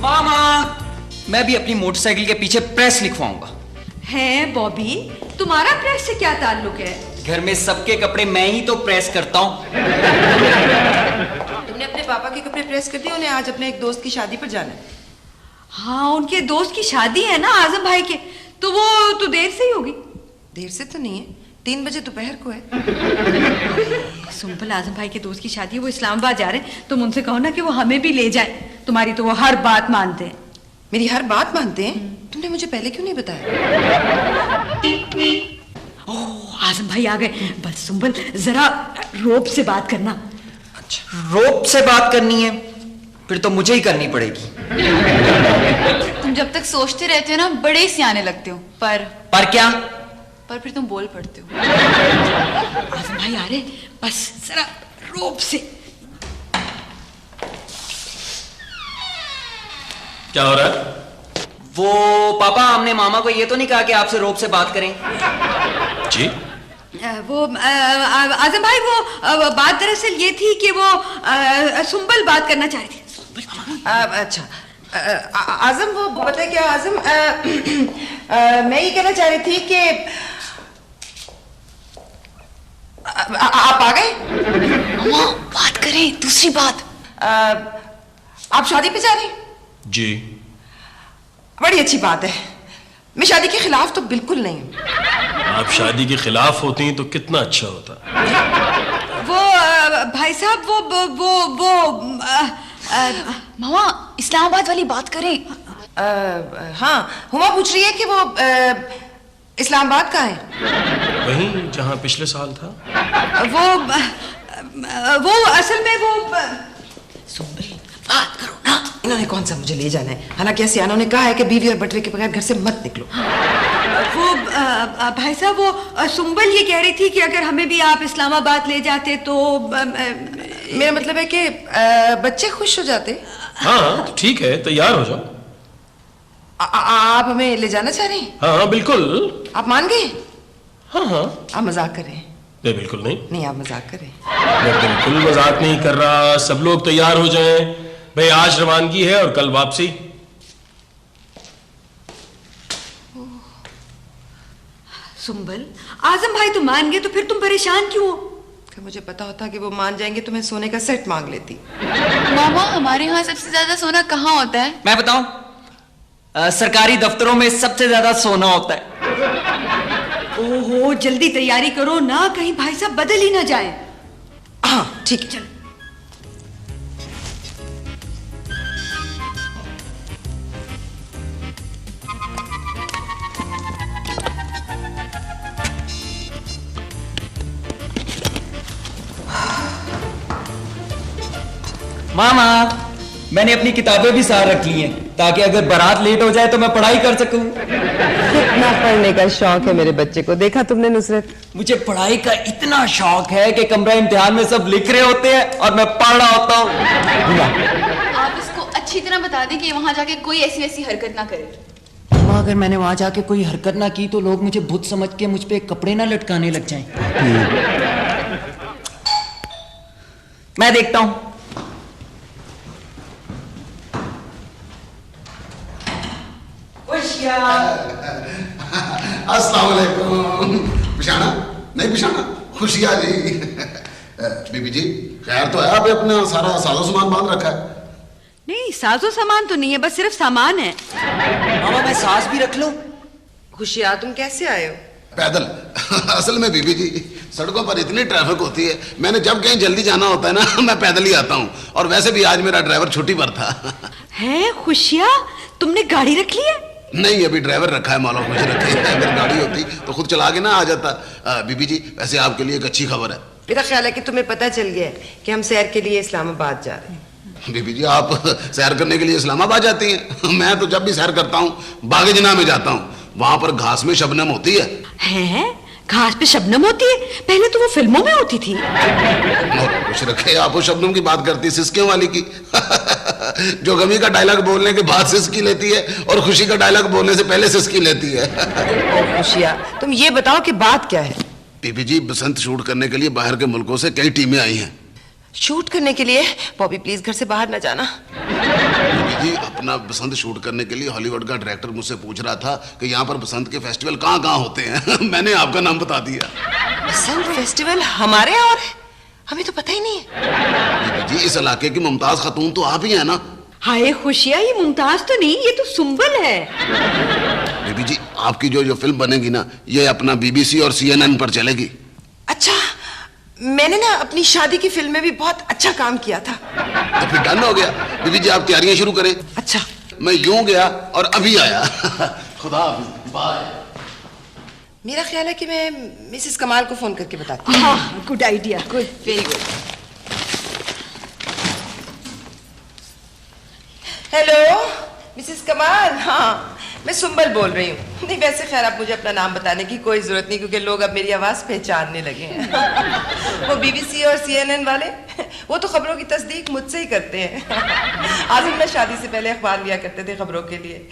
मामा, मैं भी अपनी मोटरसाइकिल के पीछे प्रेस लिखवाऊंगा। है बॉबी, तुम्हारा प्रेस से क्या ताल्लुक है? घर में सबके कपड़े मैं ही तो प्रेस करता हूँ। तुमने अपने पापा के कपड़े प्रेस कर दिए? उन्हें आज अपने एक दोस्त की शादी पर जाना है। हाँ, उनके दोस्त की शादी है ना आजम भाई के, तो वो तो देर से ही होगी। देर से तो नहीं है, 3 बजे दोपहर को है। सुम्पल, आजम भाई के दोस्त की शादी है, वो इस्लामाबाद जा रहे हैं, तुम उनसे कहो ना कि वो हमें भी ले जाए। तुम्हारी तो वो हर बात मानते हैं। मेरी हर बात मानते हैं? तुमने मुझे पहले क्यों नहीं बताया? ओह, आजम भाई आ गए। बस सुम्पल, जरा रोब से बात करना। अच्छा, रोब से बात करनी है? फिर तो मुझे ही करनी पड़ेगी। तुम जब तक सोचते रहते हो ना, बड़े सियाने लगते हो। पर क्या? पर फिर तुम बोल पड़ते हो। आजम भाई आ रहे, बस जरा रोब से। क्या हो रहा है? वो पापा, हमने मामा को ये तो नहीं कहा कि आपसे रोब से बात करें? जी? वो आजम भाई, वो बात दरअसल ये थी कि वो सुम्बल बात करना चाह रही थी। अच्छा, आजम, वो पता है क्या आजम, मैं ये कहना चाह रही थी कि आप आ गए? मामा, बात करें, दूसरी बात। आप शादी पे जा रही हैं? जी। बड़ी अच्छी बात है। मैं शादी के खिलाफ तो बिल्कुल नहीं हूँ। आप शादी के खिलाफ होती हैं तो कितना अच्छा होता। वो भाई साहब, वो मामा, इस्लामाबाद वाली बात करें। हाँ, हुमा पूछ रही है कि वो इस्लामाबाद का है। वहीं जहां पिछले साल था। वो असल में वो सुम्बल, बात करो ना। इन्होंने कौन सा मुझे ले जाना है? हालांकि सियानों ने कहा है कि बीवी और बटवे के बगैर घर से मत निकलो। वो भाई साहब, वो सुम्बल ये कह रही थी कि अगर हमें भी आप इस्लामाबाद ले जाते तो मेरा मतलब है कि बच्चे खुश हो जाते। हाँ तो ठीक है, तैयार हो जाओ। आप हमें ले जाना चाह रहे हैं? हाँ बिल्कुल। आप मान गए? हाँ हाँ। आप मजाक कर रहे हैं? नहीं, बिल्कुल नहीं। नहीं, आप मजाक कर रहे हैं। मैं बिल्कुल मजाक नहीं कर रहा। सब लोग तैयार हो जाएं भाई, आज रवानगी है और कल वापसी। सुम्बल, आजम भाई तो मान गए, तो फिर तुम परेशान क्यों हो? कि मुझे पता होता कि वो मान जाएंगे तो मैं सोने का सेट मांग लेती। मामा, हमारे यहाँ सबसे ज्यादा सोना कहाँ होता है? मैं बताऊं? सरकारी दफ्तरों में सबसे ज्यादा सोना होता है। ओहो, जल्दी तैयारी करो ना, कहीं भाई साहब बदल ही ना जाए। हाँ ठीक है, चलो। मामा, मैंने अपनी किताबें भी साथ रख ली हैं ताकि अगर बारात लेट हो जाए तो मैं पढ़ाई कर सकूं। कितना पढ़ने का शौक है मेरे बच्चे को, देखा तुमने नुसरत? मुझे पढ़ाई का इतना शौक है कि कमरा इम्तिहान में सब लिख रहे होते हैं और मैं पढ़ रहा होता हूँ। आप इसको अच्छी तरह बता दें कि वहां जाके कोई ऐसी वैसी हरकत ना करे। अगर मैंने वहां जाके कोई हरकत ना की तो लोग मुझे भूत समझ के मुझ पे कपड़े ना लटकाने लग जाएं। मैं देखता हूं। अस्सलाम वालेकुम। पिशाना नहीं, पिशाना खुशियाँ जी। बीबी जी, खैर तो है? आपने अपना सारा साजो सामान बांध रखा है? नहीं, साजो सामान तो नहीं है, बस सिर्फ सामान है। मामा, मैं सांस भी रख लूं? खुशियाँ, तुम कैसे आए हो? पैदल। असल में बीबी जी, सड़कों पर इतनी ट्रैफिक होती है, मैंने जब कहीं जल्दी जाना होता है ना, मैं पैदल ही आता हूँ। और वैसे भी आज मेरा ड्राइवर छुट्टी पर था। है खुशियाँ, तुमने गाड़ी रख ली है? नहीं, अभी ड्राइवर रखा है, मौला खुशी रखी है। अगर गाड़ी होती तो खुद चला के ना आ जाता। बीबी जी, वैसे आपके लिए एक अच्छी खबर है। मेरा ख्याल है कि तुम्हें पता चल गया है कि हम सैर के लिए इस्लामाबाद जा रहे हैं। बीबी जी, आप सैर करने के लिए इस्लामाबाद जाती हैं? मैं तो जब भी सैर करता हूँ बागे जिना में जाता हूँ। वहां पर घास में शबनम होती है। हैं? घास पे शबनम होती है? पहले तो वो फिल्मों में होती थी। कुछ रखे, आप वो शबनम की बात करती, सिसकियों वाली की। जो गमी का डायलॉग बोलने के बाद सिसकी लेती है और खुशी का डायलॉग बोलने से पहले सिसकी लेती है। खुशियाँ, तुम ये बताओ कि बात क्या है? बीबी जी, बसंत शूट करने के लिए बाहर के मुल्कों से कई टीमें आई हैं। शूट करने के लिए बॉबी प्लीज घर से बाहर न जाना। बीबी जी, अपना बसंत शूट करने के लिए हॉलीवुड का डायरेक्टर मुझसे पूछ रहा था कि यहाँ पर बसंत के फेस्टिवल कहाँ कहाँ होते हैं। मैंने आपका नाम बता दिया। बसंत फेस्टिवल हमारे यहाँ हो रहा है? हमें तो पता ही नहीं है। बीबी जी, इस इलाके की मुमताज खातून तो आप ही हैं ना। हाय खुशियाँ, ये मुमताज तो नहीं, ये तो सुंबल है। बीबी जी, आपकी जो फिल्म बनेगी ना, ये अपना BBC और CNN पर चलेगी। अच्छा, मैंने ना अपनी शादी की फिल्म में भी बहुत अच्छा काम किया था। तो फिर डन हो गया। बीबी जी, आप तैयारियां शुरू करें। अच्छा, मैं यूं गया और अभी आया। खुदा हाफिज, बाय। मेरा ख्याल है कि मैं मिसेस कमाल को फोन करके बताती हूँ। हाँ, good idea. Good, very good. Hello Mrs कमाल। हाँ, मैं सुंबल बोल रही हूँ। नहीं, वैसे खैर आप मुझे अपना नाम बताने की कोई जरूरत नहीं, क्योंकि लोग अब मेरी आवाज पहचानने लगे हैं। वो BBC और CNN वाले, वो तो खबरों की तस्दीक मुझसे ही करते हैं। आज़म ना शादी से पहले अखबार लिया करते थे खबरों के लिए,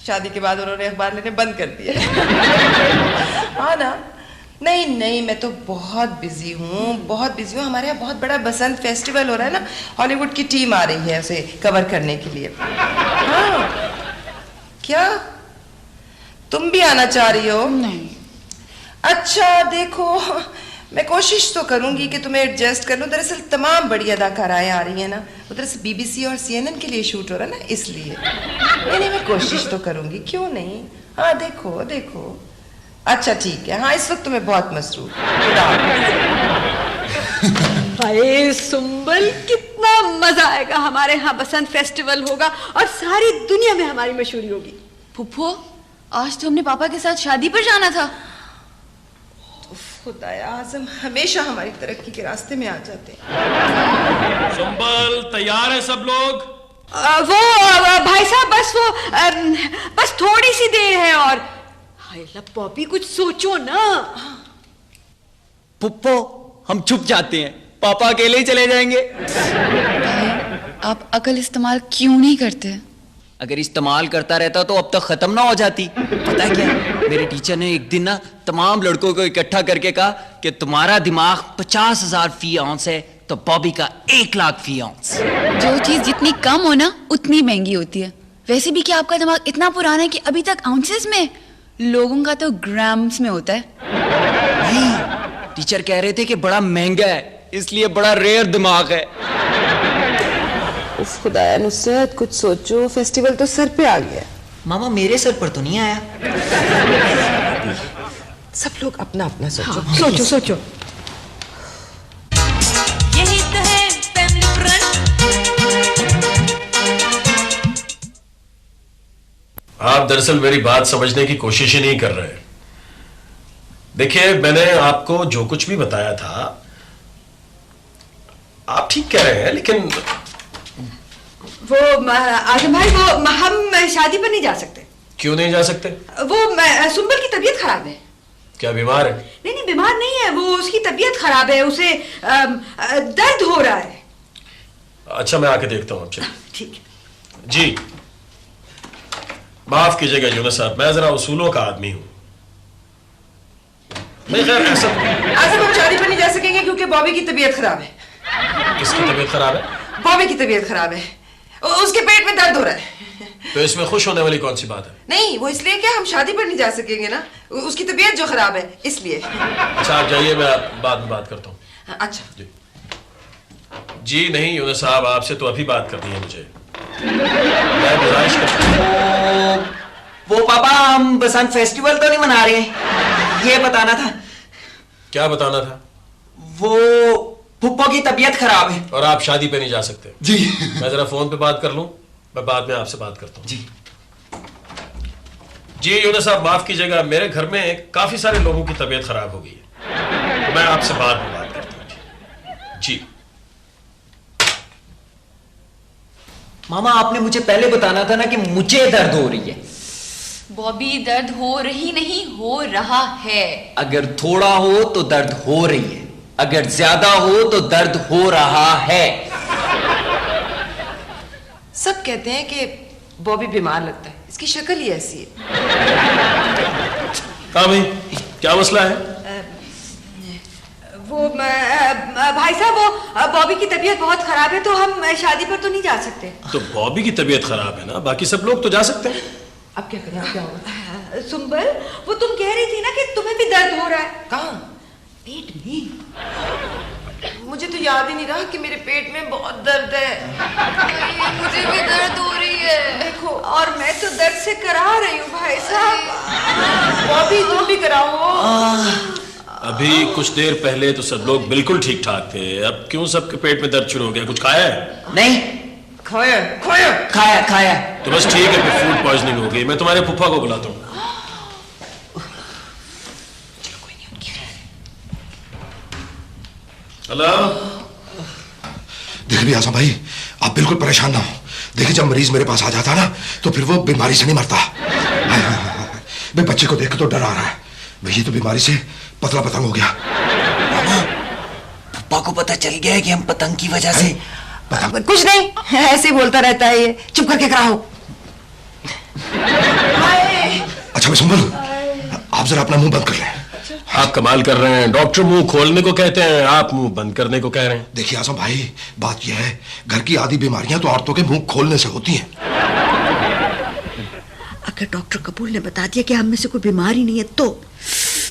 शादी के बाद उन्होंने अखबार लेने बंद कर दिया। हाँ ना। नहीं नहीं, मैं तो बहुत बिजी हूँ, बहुत बिजी हूँ। हमारे यहाँ बहुत बड़ा बसंत फेस्टिवल हो रहा है ना, हॉलीवुड की टीम आ रही है उसे कवर करने के लिए। हाँ, क्या तुम भी आना चाह रही हो? नहीं। अच्छा देखो, मैं कोशिश तो करूंगी कि तुम्हें एडजस्ट कर लूं। दरअसल तमाम बड़ी अदाकाराएं आ रही हैं ना, वो दरअसल BBC और CNN के लिए शूट हो रहा है ना, इसलिए। नहीं, मैं कोशिश तो करूंगी, क्यों नहीं। हाँ, देखो देखो। अच्छा ठीक है। हाँ, इस वक्त तुम्हें बहुत मसरूफ। हाय सुंबल, कितना मजा आएगा। हमारे यहाँ बसंत फेस्टिवल होगा और सारी दुनिया में हमारी मशहूरी होगी। फुप्पो, आज तो हमने पापा के साथ शादी पर जाना था। खुदाया, आज़म हमेशा हमारी तरक्की के रास्ते में आ जाते हैं। संभल, तैयार है सब लोग? भाई साहब, बस थोड़ी सी देर है और। हाय पॉपी, कुछ सोचो ना। पुप्पो, हम छुप जाते हैं, पापा अकेले ही चले जाएंगे। आप अकल इस्तेमाल क्यों नहीं करते? अगर इस्तेमाल करता रहता तो अब तक खत्म ना हो जाती। पता है क्या, मेरे टीचर ने एक दिन ना तमाम लड़कों को इकट्ठा करके कहा कि तुम्हारा दिमाग 50,000 फी आउंस है तो बॉबी का 1 लाख फी आउंस। जो चीज जितनी कम हो ना, उतनी महंगी होती है। वैसे भी क्या आपका दिमाग इतना पुराना है कि अभी तक आउंसेस में? लोगों का तो ग्राम्स में होता है। नहीं, टीचर कह रहे थे कि बड़ा महंगा है, इसलिए बड़ा रेयर दिमाग है। उफ खुदाया नुसरत, कुछ सोचो, फेस्टिवल तो सर पे आ गया। मामा, मेरे सर पर तो नहीं आया। सब लोग अपना अपना सोचो। हाँ, सोचो सोचो। यही तो है फैमिली फ्रंट। आप दरअसल मेरी बात समझने की कोशिश ही नहीं कर रहे। देखिए, मैंने आपको जो कुछ भी बताया था, आप ठीक कह रहे हैं, लेकिन वो आजम भाई, वो हम शादी पर नहीं जा सकते। क्यों नहीं जा सकते? वो सुंबल की तबीयत खराब है। क्या बीमार है? नहीं नहीं, बीमार नहीं है वो, उसकी तबीयत खराब है, उसे दर्द हो रहा है। अच्छा, मैं आके देखता हूँ। अच्छा ठीक है जी। माफ कीजिएगा यूनुस साहब, मैं जरा उसूलों का आदमी हूं। नहीं, खैर ऐसा। आज़म, हम शादी पर नहीं जा सकेंगे क्योंकि बॉबी की तबीयत खराब है। किसकी तबीयत खराब है? बॉबी की तबीयत खराब है, उसके पेट में दर्द हो रहा है। तो इसमें खुश होने वाली कौन सी बात है? नहीं, वो इसलिए क्या, हम शादी पर नहीं जा सकेंगे ना, उसकी तबीयत जो खराब है इसलिए। अच्छा, आप जाइए, मैं बाद में बात करता हूँ। अच्छा जी। जी नहीं यूनुस साहब, आपसे तो अभी बात करनी है मुझे। मैं गुजारिश करता हूं। वो पापा, हम बसंत फेस्टिवल तो नहीं मना रहे हैं, ये बताना था। क्या बताना था? वो पुप्पो की तबीयत खराब है और आप शादी पे नहीं जा सकते। जी। मैं जरा फोन पे बात कर लूं, मैं बाद में आपसे बात करता हूं। जी जी यूनुस साहब, माफ कीजिएगा, मेरे घर में काफी सारे लोगों की तबीयत खराब हो गई है, तो मैं आपसे बाद में बात करता हूं। जी। मामा, आपने मुझे पहले बताना था ना कि मुझे दर्द हो रही है। बॉबी, दर्द हो रही नहीं, हो रहा है। अगर थोड़ा हो तो दर्द हो रही है, अगर ज्यादा हो तो दर्द हो रहा है। सब कहते हैं कि बॉबी बीमार लगता है, इसकी शक्ल ही ऐसी है। हाँ भाई, क्या मसला है? वो भाई साहब वो बॉबी की तबीयत बहुत खराब है तो हम शादी पर तो नहीं जा सकते। तो बॉबी की तबीयत खराब है ना, बाकी सब लोग तो जा सकते हैं। अब क्या करें, अब क्या होगा? सुंबल, वो तुम कह रही थी ना कि तुम्हें भी दर्द हो रहा है। कहाँ? पेट में। मुझे तो याद ही नहीं रहा कि मेरे पेट में बहुत दर्द है। मुझे भी दर्द हो रही है। देखो, और मैं तो दर्द से करा रही हूँ भाई साहब। बॉबी तुम भी कराओ। अभी कुछ देर पहले तो सब लोग बिल्कुल ठीक ठाक थे, अब क्यों सबके पेट में दर्द शुरू हो गया? कुछ खाया है? नहीं खोया खोया। खाया खाया। तो बस ठीक है, फिर फूड पॉइजनिंग हो गई। मैं तुम्हारे फूफा को बुलाता हूँ। हेलो। देखिए आजम भाई, आप बिल्कुल परेशान ना हो। देखिए, जब मरीज मेरे पास आ जाता है ना तो फिर वो बीमारी से नहीं मरता। भाई बच्चे को देख के तो डर आ रहा है। भाई ये तो बीमारी से पतला पतंग हो गया। पापा को पता चल गया है कि हम पतंग की वजह से। कुछ नहीं, ऐसे ही बोलता रहता है ये। चुप करके कराओ। अच्छा मैं सुंबल, आप जरा अपना मुंह बंद कर लें। आप कमाल कर रहे हैं, डॉक्टर मुंह खोलने को कहते हैं, आप मुंह बंद करने को कह रहे हैं। देखिए आजम भाई, बात यह है, घर की आधी बीमारियां तो औरतों के मुंह खोलने से होती हैं। अगर डॉक्टर कपूर ने बता दिया कि हम में से कोई बीमारी नहीं है तो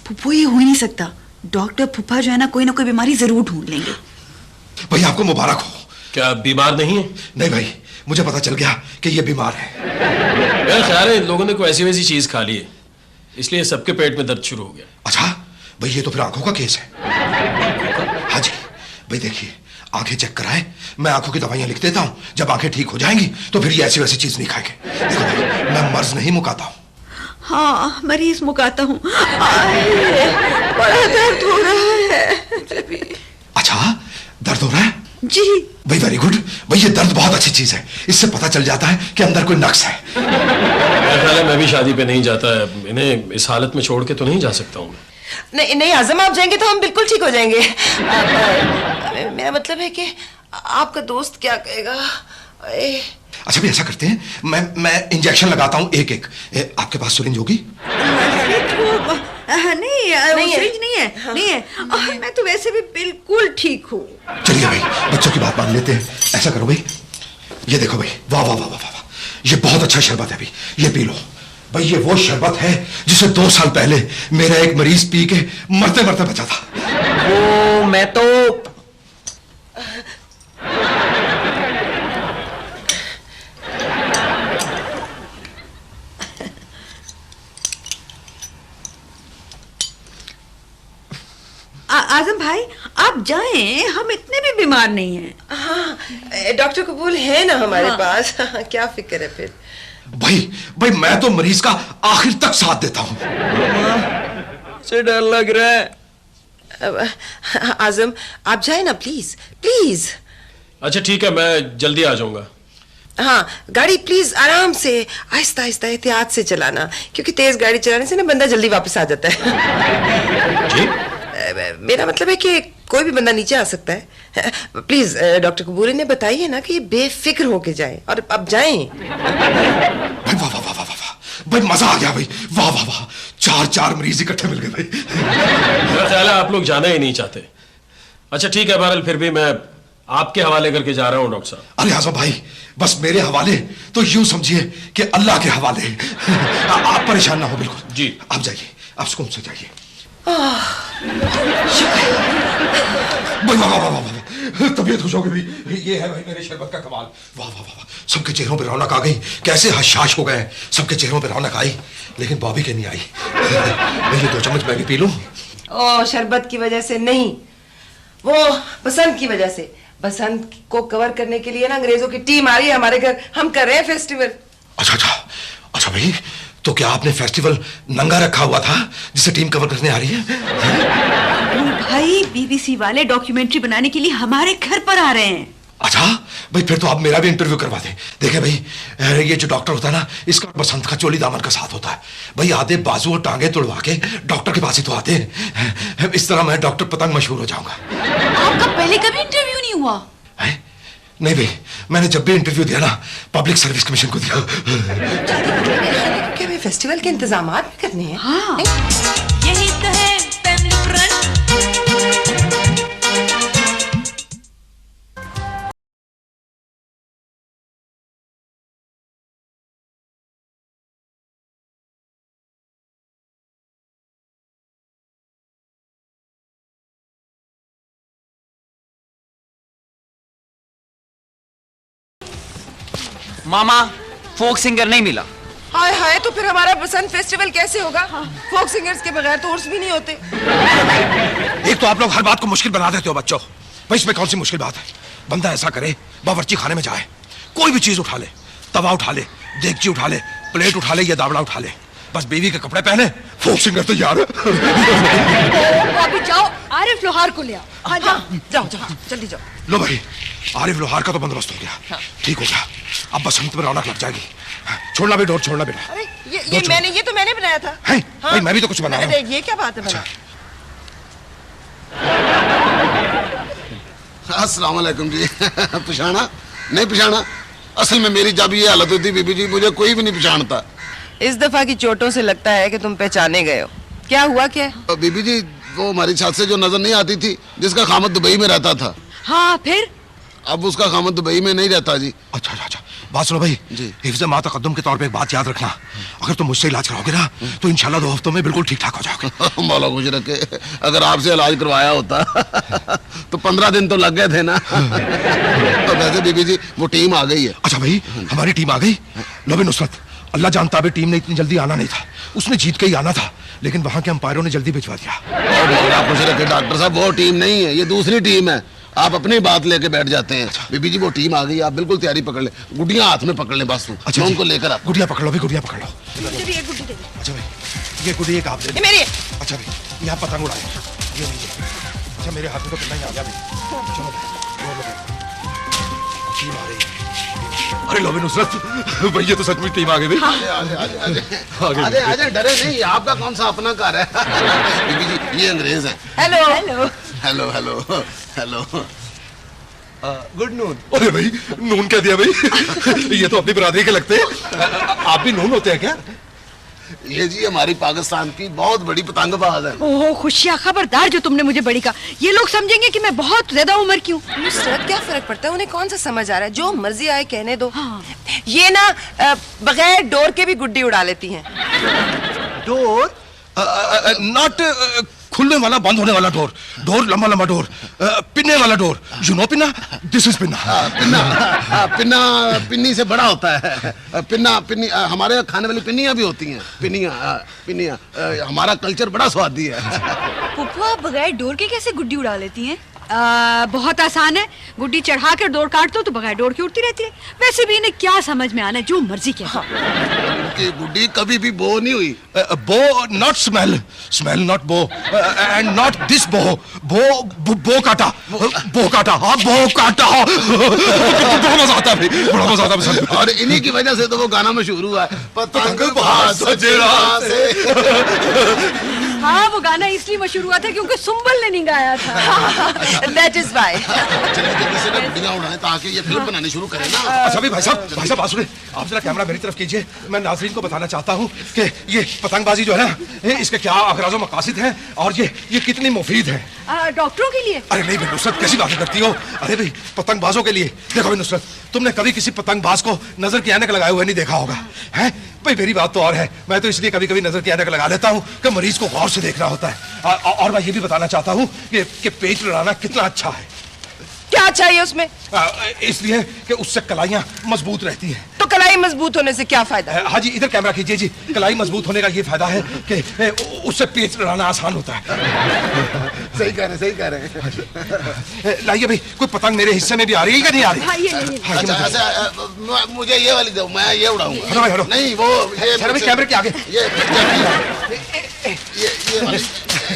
फुफ्फू, ये हो ही नहीं सकता। डॉक्टर फुफ्फा जो है ना कोई बीमारी जरूर ढूंढ लेंगे। भाई आपको मुबारक हो। क्या आप बीमार नहीं है? नहीं भाई, मुझे पता चल गया कि ये बीमार है। मेरा ख्याल है इन लोगों ने कोई ऐसी वैसी चीज खा ली है, इसलिए सबके पेट में दर्द शुरू हो गया। अच्छा भाई, ये तो फिर आंखों का केस है। हाँ जी भाई, देखिए आंखें चेक कराएं, मैं आंखों की दवाइयां लिख देता हूँ। जब आंखें ठीक हो जाएंगी तो फिर ये ऐसी वैसी चीज नहीं खाएंगे। देखो भाई, मैं मर्ज नहीं मुकाता हूँ। हाँ, मरीज मुकाता हूँ। बड़ा दर्द हो रहा है। अच्छा, दर्द हो रहा है जी भाई, वेरी गुड भाई। ये दर्द बहुत अच्छी चीज है, इससे पता चल जाता है कि अंदर कोई नक्स है। मेरा ख्याल है मैं भी शादी पे नहीं जाता, इन्हें इस हालत में छोड़ के तो नहीं जा सकता हूँ। नहीं नहीं आजम, आप जाएंगे तो हम बिल्कुल ठीक हो जाएंगे। मेरा मतलब है कि आपका दोस्त क्या कहेगा। अच्छा भी ऐसा करते हैं, मैं इंजेक्शन लगाता हूँ एक एक। आपके पास सिरिंज होगी? नहीं, सिरिंज नहीं है। हाँ। नहीं है। और मैं तो वैसे भी बिल्कुल ठीक हूँ। चलिए भाई, बच्चों की बात मान लेते हैं। ऐसा करो भाई, ये देखो भाई, वाह वाह वाह वाह वाह, ये बहुत अच्छा शरबत है भाई, ये पी लो भाई। ये वो शरबत है जिसे 2 साल पहले मेरा एक मरीज पी के मरते मरते बचा था। वो मैं तो आजम भाई, आप जाएं, हम इतने भी बीमार नहीं हैं। हाँ, डॉक्टर कबूल है ना हमारे पास। क्या फिक्र है फिर। भाई मैं तो मरीज का आखिर तक साथ देता हूँ। से डर लग रहा है। आजम आप जाए ना, प्लीज प्लीज। अच्छा ठीक है, मैं जल्दी आ जाऊंगा। हाँ, गाड़ी प्लीज आराम से, आहिस्ता आहिस्ता एहतियात से चलाना, क्योंकि तेज गाड़ी चलाने से ना बंदा जल्दी वापस आ जाता है। जी? मेरा मतलब है कि कोई भी बंदा नीचे आ सकता है। प्लीज डॉक्टर कपूरी ने बताइए ना कि ये बेफिक्र होके जाए, और अब जाएं। भाई वाह वाह वाह वाह वाह भाई, मजा आ गया भाई, वाह वाह वाह। 4 मरीज इकट्ठे मिल गए भाई। मेरा ख्याल है आप लोग जाना ही नहीं चाहते। अच्छा ठीक है, बहरहाल फिर भी मैं आपके हवाले करके जा रहा हूँ डॉक्टर साहब। अरे आजम भाई, बस मेरे हवाले तो यूं समझिए कि अल्लाह के हवाले। आप परेशान ना हो बिल्कुल। जी आप जाइए, आप सुकून से जाइए। भाई वाह वाह वाह वाह, तबीयत खुश हो गई भाई। ये है भाई मेरे शरबत का कमाल। वाह वाह वाह, सबके चेहरों पे रौनक आ गई, कैसे हशाश हो गए। सबके चेहरों पे रौनक आई, लेकिन बॉबी के नहीं आई। मैं 2 चम्मच मैं भी पी लूं। ओ, शरबत की वजह से नहीं, वो बसंत की वजह से। बसंत को कवर करने के लिए ना अंग्रेजों की टीम आ रही है हमारे घर, हम कर रहे हैं फेस्टिवल। अच्छा भाई, तो क्या आपने फेस्टिवल नंगा रखा हुआ था जिसे टीम कवर करने आ रही है? भाई बीबीसी वाले डॉक्यूमेंट्री बनाने के लिए हमारे घर पर आ रहे हैं। अच्छा भाई, फिर तो आप मेरा भी इंटरव्यू करवा दें। देखे भाई, ये जो डॉक्टर होता है ना, इसका बसंत का चोली दामन का साथ होता है भाई। आधे बाजू और टांगे तोड़वा के डॉक्टर के पास ही तो आते हैं। इस तरह मैं डॉक्टर पतंग मशहूर हो जाऊंगा। आपका पहले कभी इंटरव्यू नहीं हुआ? है? नहीं भाई, मैंने जब भी इंटरव्यू दिया ना, पब्लिक सर्विस कमीशन को दिया। क्या भाई, फेस्टिवल के इंतजामात भी करने हैं। हाँ। यही तो है फैमिली फ्रंट। मामा फोक सिंगर नहीं मिला। हाय हाय, तो फिर हमारा बसंत फेस्टिवल कैसे होगा? फोक सिंगर्स के बगैर तो उर्स भी नहीं होते। एक तो आप लोग हर बात को मुश्किल बना देते हो बच्चों। भाई इसमें कौन सी मुश्किल बात है? बंदा ऐसा करे, बावर्ची खाने में जाए, कोई भी चीज उठा ले, तवा उठा ले, देगची उठा ले, प्लेट उठा ले या दावड़ा उठा ले, बस बीवी के कपड़े पहने, फोक सिंगर तैयार है। अभी जाओ आरिफ लोहार को ले आओ। हाँ, जाओ जाओ जाओ जल्दी जाओ। लो भाई, आरिफ लोहार का तो बंदोबस्त हो गया, ठीक हो गया। अब बसंत में रौनक लग जाएगी। छोड़ना भी डोर, छोड़ना बेटा। अरे ये तो मैंने बनाया था। है? भाई मैं भी तो कुछ बनाया हूं। अरे ये क्या बात है? अच्छा। अस्सलाम वालेकुम जी। पछाना नहीं पछाना? असल में मेरी जब ये हालत होती बीबी जी, मुझे कोई भी नहीं पछानता। इस दफा की चोटों से लगता है कि तुम पहचाने गए हो। क्या हुआ क्या? बीबी जी, वो हमारी छत से जो नजर नहीं आती थी, जिसका खामद दुबई में रहता था, हाँ फिर अब उसका खामद दुबई में नहीं रहता जी। अच्छा अच्छा अच्छा, बात सुनो भाई जी। हिफ्ज़ मा तक़द्दुम के तौर पे एक बात याद रखना, अगर तुम मुझसे इलाज कराओगे ना तो इंशाल्लाह 2 हफ्तों में बिल्कुल ठीक ठाक हो जाओगे। मौला खुश रखे, अगर आपसे इलाज करवाया होता तो 15 दिन तो लग गए थे ना। तो वैसे बीबी जी वो टीम आ गई है। अच्छा भाई, हमारी टीम आ गई। लो भी नुसरत, अल्लाह जानता है टीम ने इतनी जल्दी आना नहीं था, उसने जीत के ही आना था, लेकिन वहां के अंपायरों ने जल्दी भिजवा दिया। और मौला खुश रखे डॉक्टर साहब, वो टीम नहीं है, ये दूसरी टीम है। आप अपनी बात लेके बैठ जाते हैं। बीबी जी वो टीम आ गई, आप बिल्कुल तैयारी पकड़ ले, गुड़ियां हाथ में पकड़ ले बस। अच्छा मैं जी। उनको लेकर आता। गुड़िया पकड़ लो भी, गुड़िया पकड़ लो। मुझे भी एक गुड्डी दे दो। अच्छा भाई, ये गुड़ी एक आप दे दो। ये मेरी है। अच्छा भाई, यहाँ पतंग उड़ाए, ये नहीं है। अच्छा मेरे हाथ में तो कितना ही आ गया भाई। चलो भाई, लो। टीम आ रही है। अरे लो भी नुसरत भाई, ये तो सचमुच टीम आ गई भाई। आजे आजे, डरे नहीं, आपका कौन सा अपना घर है? बीबी जी ये अंग्रेज है। Hello hello. Hello hello hello. Good noon. अरे भाई नून क्या दिया भाई? ये तो अपनी बरादरी के लगते हैं। आप भी नून होते हैं क्या? ये जी हमारी पाकिस्तान की बहुत बड़ी पतंगबाज है। ओहो खुशियाँ, खबरदार जो तुमने मुझे बड़ी कहा, ये लोग समझेंगे कि मैं बहुत ज्यादा उम्र की हूँ। नुसरत क्या फर्क पड़ता है, उन्हें कौन सा समझ आ रहा है? जो मर्जी आए कहने दो। हाँ। ये ना बगैर डोर के भी गुड्डी उड़ा लेती हैं। डोर? नॉट खुलने वाला बंद होने वाला डोर, डोर लंबा लंबा डोर, पिन्ने वाला डोर। यू नो पिन्ना? दिस इज पिन्ना। पिन्ना पिन्ना पिन्नी से बड़ा होता है। पिन्ना पिन्नी हमारे यहाँ खाने वाली पिन्नियाँ भी होती हैं। पिन्नियाँ हमारा कल्चर बड़ा स्वादी है। पुप्पा बगैर डोर के कैसे गुड्डी उड़ा लेती हैं? बहुत आसान है, गुड्डी चढ़ा कर डोर काट दो तो बगैर डोर की उड़ती रहती है। वैसे भी इन्हें क्या समझ में आना है, जो मर्जी कहे। कि गुड्डी कभी भी बो नहीं हुई। बो नॉट स्मेल, स्मेल नॉट बो, एंड नॉट दिस बो, बो काटा, बो काटा, हाँ बो काटा। बड़ा मजा आता है भाई, बड़ा मजा आता है। और इन्हीं की वजह से तो वो गाना मशहूर हुआ है, पतंगबाज सजरा से। हाँ वो गाना इसलिए मशहूर हुआ था क्योंकि सुंबल ने नहीं गाया था। That is why. चलिए जल्दी से ना गुड्डियाँ उड़ाएं ताकि ये फिल्म बनानी शुरू करें ना। अच्छा भाई साहब बात सुने, आप जरा कैमरा मेरी तरफ कीजिए। मैं नाज़रीन को बताना चाहता हूँ कि ये पतंगबाजी जो है ना, इसके क्या अगराज़ व मकासिद हैं और ये कितनी मुफीद है। डॉक्टरों के लिए? अरे नहीं भाई नुसरत, कैसी बातें करती हो? अरे भाई पतंगबाजों के लिए। देखो भाई नुसरत, तुमने कभी किसी पतंगबाज को नजर के ऐनक लगाए हुए नहीं देखा होगा, है भाई? मेरी बात तो और है, मैं तो इसलिए कभी कभी नजर के ऐनक लगा लेता हूँ कि मरीज को गौर से देखना होता है। और मैं ये भी बताना चाहता हूँ कि पेट लड़ाना कितना अच्छा है। क्या चाहिए उसमें? इसलिए कि उससे कलाइयां मजबूत रहती हैं। तो कलाई मजबूत होने से क्या फायदा? हाँ जी, इधर कैमरा कीजिए जी। कलाई मजबूत होने का ये फायदा है कि उससे पेट लड़ाना आसान होता है। सही कह रहे हैं। लाइए भाई, कोई पतंग मेरे हिस्से में भी आ रही है क्या नहीं आ रही? हाँ, ये हाँ, अच्छा अच्छा, मुझे ये वाली दो, मैं ये उड़ाऊंगा। हटो भाई, हटो। नहीं वो ये कैमरे के आगे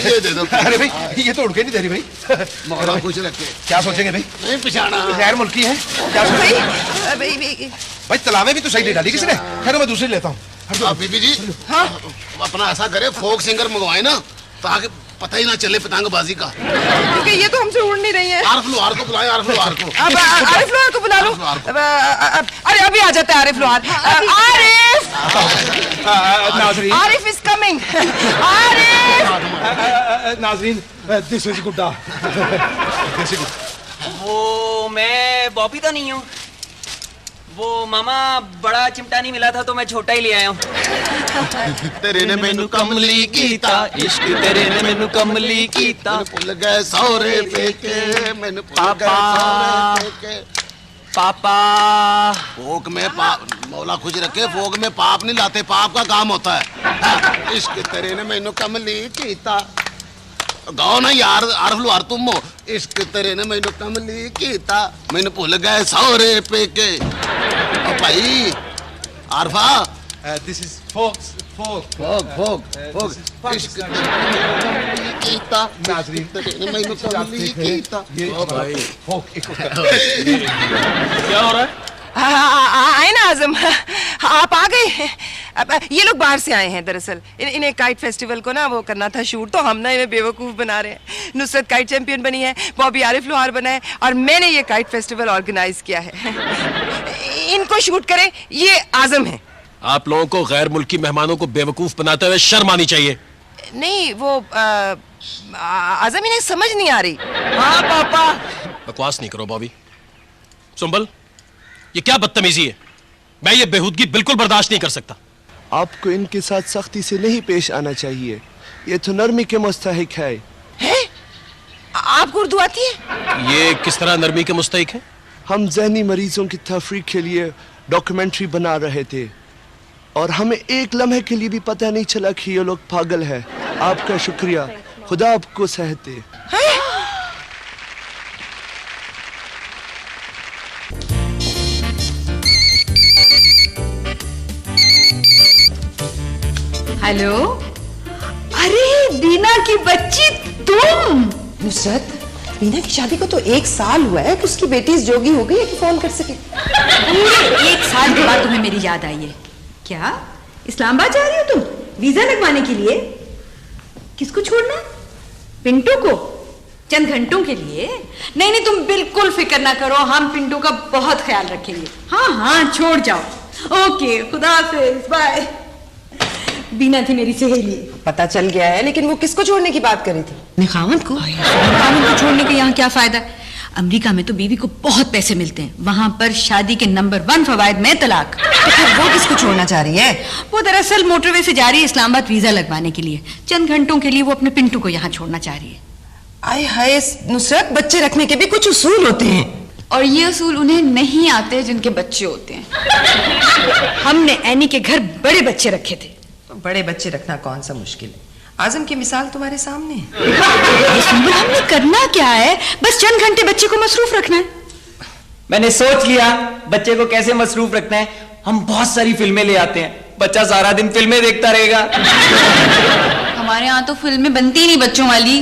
ये दे दो। अरे भाई ये तो उड़ के नहीं दे रही भाई। मौला खुश रखे। क्या सोचेंगे भाई? नहीं पिछाना गैर मुल्की है क्या सोचेंगे? भाई तलावे भी तो सही नहीं डाली किसी ने। खैर मैं दूसरी लेता हूँ। बीबी जी, हाँ अपना ऐसा करे, फोक सिंगर मंगवाए ना ताकि पता ही ना चले पतंगबाजी का, क्योंकि ये तो हमसे उड़ नहीं रही है। आरिफ लोहार को बुलाए, आरिफ लोहार को। अब आरिफ लोहार को बुला लो। अरे अभी आ जाता है आरिफ लोहार। आरिफ नाजरीन, आरिफ इज कमिंग। आरिफ नाजरीन, दिस इज गुड्डा। वो मैं बॉबी तो नहीं हूँ, वो मामा बड़ा चिमटा नहीं मिला था तो मैं छोटा ही ले आया हूँ। तेरे ने मैनू कमली कीता, इश्क तेरे ने मैनू कमली कीता। भुल गए सौरे पेके, मैनू भुल गए सौरे पेके। पापा। फोक में पाप, मौला खुश रखे, फोक में पाप नहीं लाते, पाप का काम होता है। इश्क तेरे ने मैनू कमली कीता, गाओ ना यार, आरफ लो तुम हो। इश्क तेरे ने मैनू कमली कीता, मैनू भुल गए सौरे पेके। ओ भाई आरफा, दिस इज फोक्स फोक फोक फोक फोक, इश्क तेरे ने मैनू कमली कीता, नाज़रीन, तेरे ने मैनू कमली कीता। ये भाई फोक एक क्या हो रहा है? आए ना आजम, आप आ गए हैं। अब ये लोग बाहर से आए हैं दरअसल, इन्हें काइट फेस्टिवल को ना वो करना था शूट, तो हम ना इन्हें बेवकूफ़ बना रहे हैं। नुसरत काइट चैंपियन बनी है, बॉबी आरिफ लोहार बना है, और मैंने ये काइट फेस्टिवल ऑर्गेनाइज किया है। इनको शूट करें, ये आजम है। आप लोगों को गैर मुल्की मेहमानों को बेवकूफ बनाते हुए शर्म आनी चाहिए। नहीं वो आजम इन्हें समझ नहीं आ रही। हाँ पापा। बकवास नहीं करो बॉबी। सुंबल, ये क्या बदतमीजी है? मैं ये बेहूदगी बिल्कुल बर्दाश्त नहीं कर सकता। आपको इनके साथ सख्ती से नहीं पेश आना चाहिए, ये तो नरमी के मुस्तहिक है। आपको उर्दू आती है? ये किस तरह नरमी के मुस्तहिक है? हम जहनी मरीजों की तफरीक के लिए डॉक्यूमेंट्री बना रहे थे और हमें एक लम्हे के लिए भी पता नहीं चला कि ये लोग पागल है। आपका शुक्रिया, खुदा आपको सेहत दे। हेलो, अरे दीना की बच्ची तुम? नुसरत, मीना की शादी को तो 1 साल हुआ है कि उसकी बेटी इस जोगी हो गई है कि फोन कर सके। पूरे 1 साल के बाद तुम्हें मेरी याद आई है क्या? इस्लामाबाद जा रही हो तुम वीजा लगवाने के लिए? किसको छोड़ना? पिंटू को? चंद घंटों के लिए? नहीं नहीं, तुम बिल्कुल फिक्र ना करो, हम पिंटू का बहुत ख्याल रखेंगे। हाँ हाँ, छोड़ जाओ। ओके, खुदा हाफिज, बाय। बीना थी मेरी सहेली। पता चल गया है, लेकिन वो किसको छोड़ने की बात करी थी? खामद को। खामद को छोड़ने के यहाँ क्या फायदा? अमेरिका में तो बीवी को बहुत पैसे मिलते हैं, वहां पर शादी के नंबर 1 फवायद में तलाक। तो फिर वो किसको छोड़ना चाह रही है? वो दरअसल मोटरवे से जा रही है इस्लामाबाद वीजा लगवाने के लिए। चंद घंटों के लिए वो अपने पिंटू को यहाँ छोड़ना चाह रही है। आय हाय नुसरत, बच्चे रखने के भी कुछ उसूल होते हैं, और ये असूल उन्हें नहीं आते जिनके बच्चे होते हैं। हमने एनी के घर बड़े बच्चे रखे थे। तो बड़े बच्चे रखना कौन सा मुश्किल है? आजम की मिसाल तुम्हारे सामने है। ये सुंबल, हमने करना क्या है? बस चंद घंटे बच्चे को मसरूफ रखना है। मैंने सोच लिया बच्चे को कैसे मसरूफ रखना है। हम बहुत सारी फिल्में ले आते हैं, बच्चा सारा दिन फिल्में देखता रहेगा। हमारे यहाँ तो फिल्में बनती ही नहीं बच्चों वाली।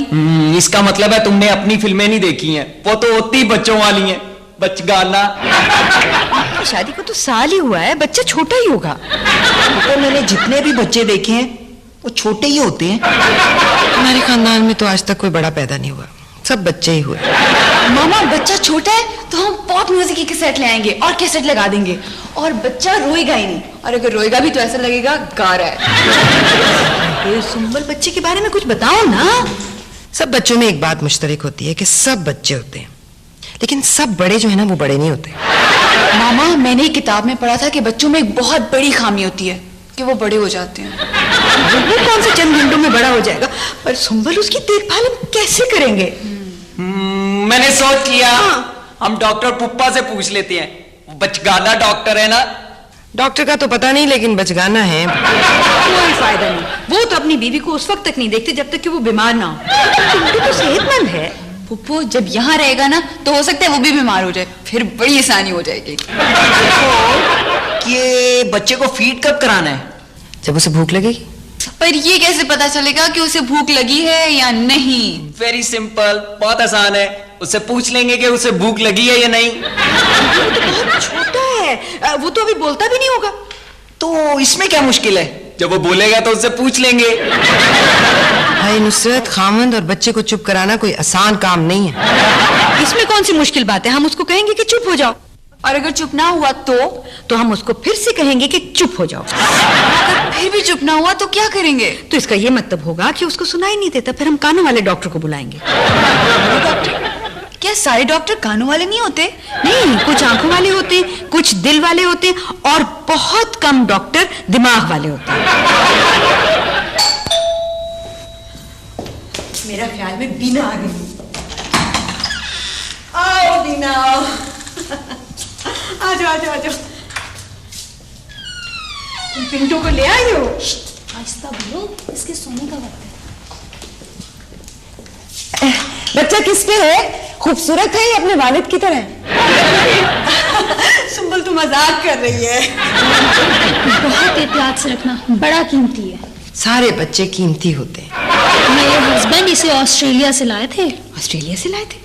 इसका मतलब है तुमने अपनी फिल्में नहीं देखी हैं, वो तो होती बच्चों वाली हैं। बचगाना। शादी को तो साल ही हुआ है, बच्चा छोटा ही होगा। तो मैंने जितने भी बच्चे देखे हैं वो छोटे ही होते हैं। हमारे खानदान में तो आज तक कोई बड़ा पैदा नहीं हुआ, सब बच्चे ही हुए। मामा, बच्चा छोटा है तो हम पॉप म्यूजिक की कैसेट ले आएंगे और कैसेट लगा देंगे, और बच्चा रोएगा ही नहीं, और अगर रोएगा भी तो ऐसा लगेगा गा रहा है। सुंबल, बच्चे के बारे में कुछ बताओ ना। सब बच्चों में एक बात मुश्तरक होती है कि सब बच्चे होते हैं, लेकिन सब बड़े जो है ना वो बड़े नहीं होते। मामा, मैंने एक किताब में पढ़ा था कि बच्चों में एक बहुत बड़ी खामी होती है कि वो बड़े हो जाते हैं। वो कौन से चंद घंटों में बड़ा हो जाएगा? पर सुंबल, उसकी देखभाल हम कैसे करेंगे? मैंने सोच लिया, हम डॉक्टर पुप्पा से पूछ लेते हैं, वो बचगाना डॉक्टर है ना। डॉक्टर का तो पता नहीं, लेकिन बचगाना है। कोई फायदा नहीं, वो तो अपनी बीवी को उस वक्त तक नहीं देखते जब तक कि वो बीमार ना हो। पिंटू तो सेहतमंद है। पुप्पो जब यहाँ रहेगा ना तो हो सकता है वो भी बीमार हो जाए, फिर बड़ी आसानी हो जाएगी। ये बच्चे को फीड कब कराना है? जब उसे भूख लगेगी। पर ये कैसे पता चलेगा कि उसे भूख लगी है या नहीं? वेरी सिंपल, बहुत आसान है। उससे पूछ लेंगे कि उसे भूख लगी है या नहीं। वो तो बहुत छोटा है, वो तो अभी बोलता भी नहीं होगा। तो इसमें क्या मुश्किल है? जब वो बोलेगा तो उससे पूछ लेंगे। हाय नुसरत, खामंद और बच्चे को चुप कराना कोई आसान काम नहीं है। इसमें कौन सी मुश्किल बात है? हम उसको कहेंगे कि चुप हो जाओ, और अगर चुप ना हुआ तो हम उसको फिर से कहेंगे कि चुप हो जाओ। अगर फिर भी चुप ना हुआ तो क्या करेंगे? तो इसका ये मतलब होगा कि उसको सुनाई नहीं देता, फिर हम कानों वाले डॉक्टर को बुलाएंगे। क्या सारे डॉक्टर कानों वाले नहीं होते? नहीं, कुछ आंखों वाले होते हैं, कुछ दिल वाले होते हैं, और बहुत कम डॉक्टर दिमाग वाले होते हैं। मेरा ख्याल में बीना आ गई। आओ बीना, आओ। आ जाओ आ जाओ आ जाओ। तुम पिंटू को ले आई हो? आहिस्ता बोलो, इसके सोने का वक्त है। बच्चा किस पे है? खूबसूरत है या अपने वालिद की तरह? सुंबल तू मजाक कर रही है। बहुत एहतियात से रखना, बड़ा कीमती है। सारे बच्चे कीमती होते हैं। मेरे हस्बैंड इसे ऑस्ट्रेलिया से लाए थे। ऑस्ट्रेलिया से लाए थे?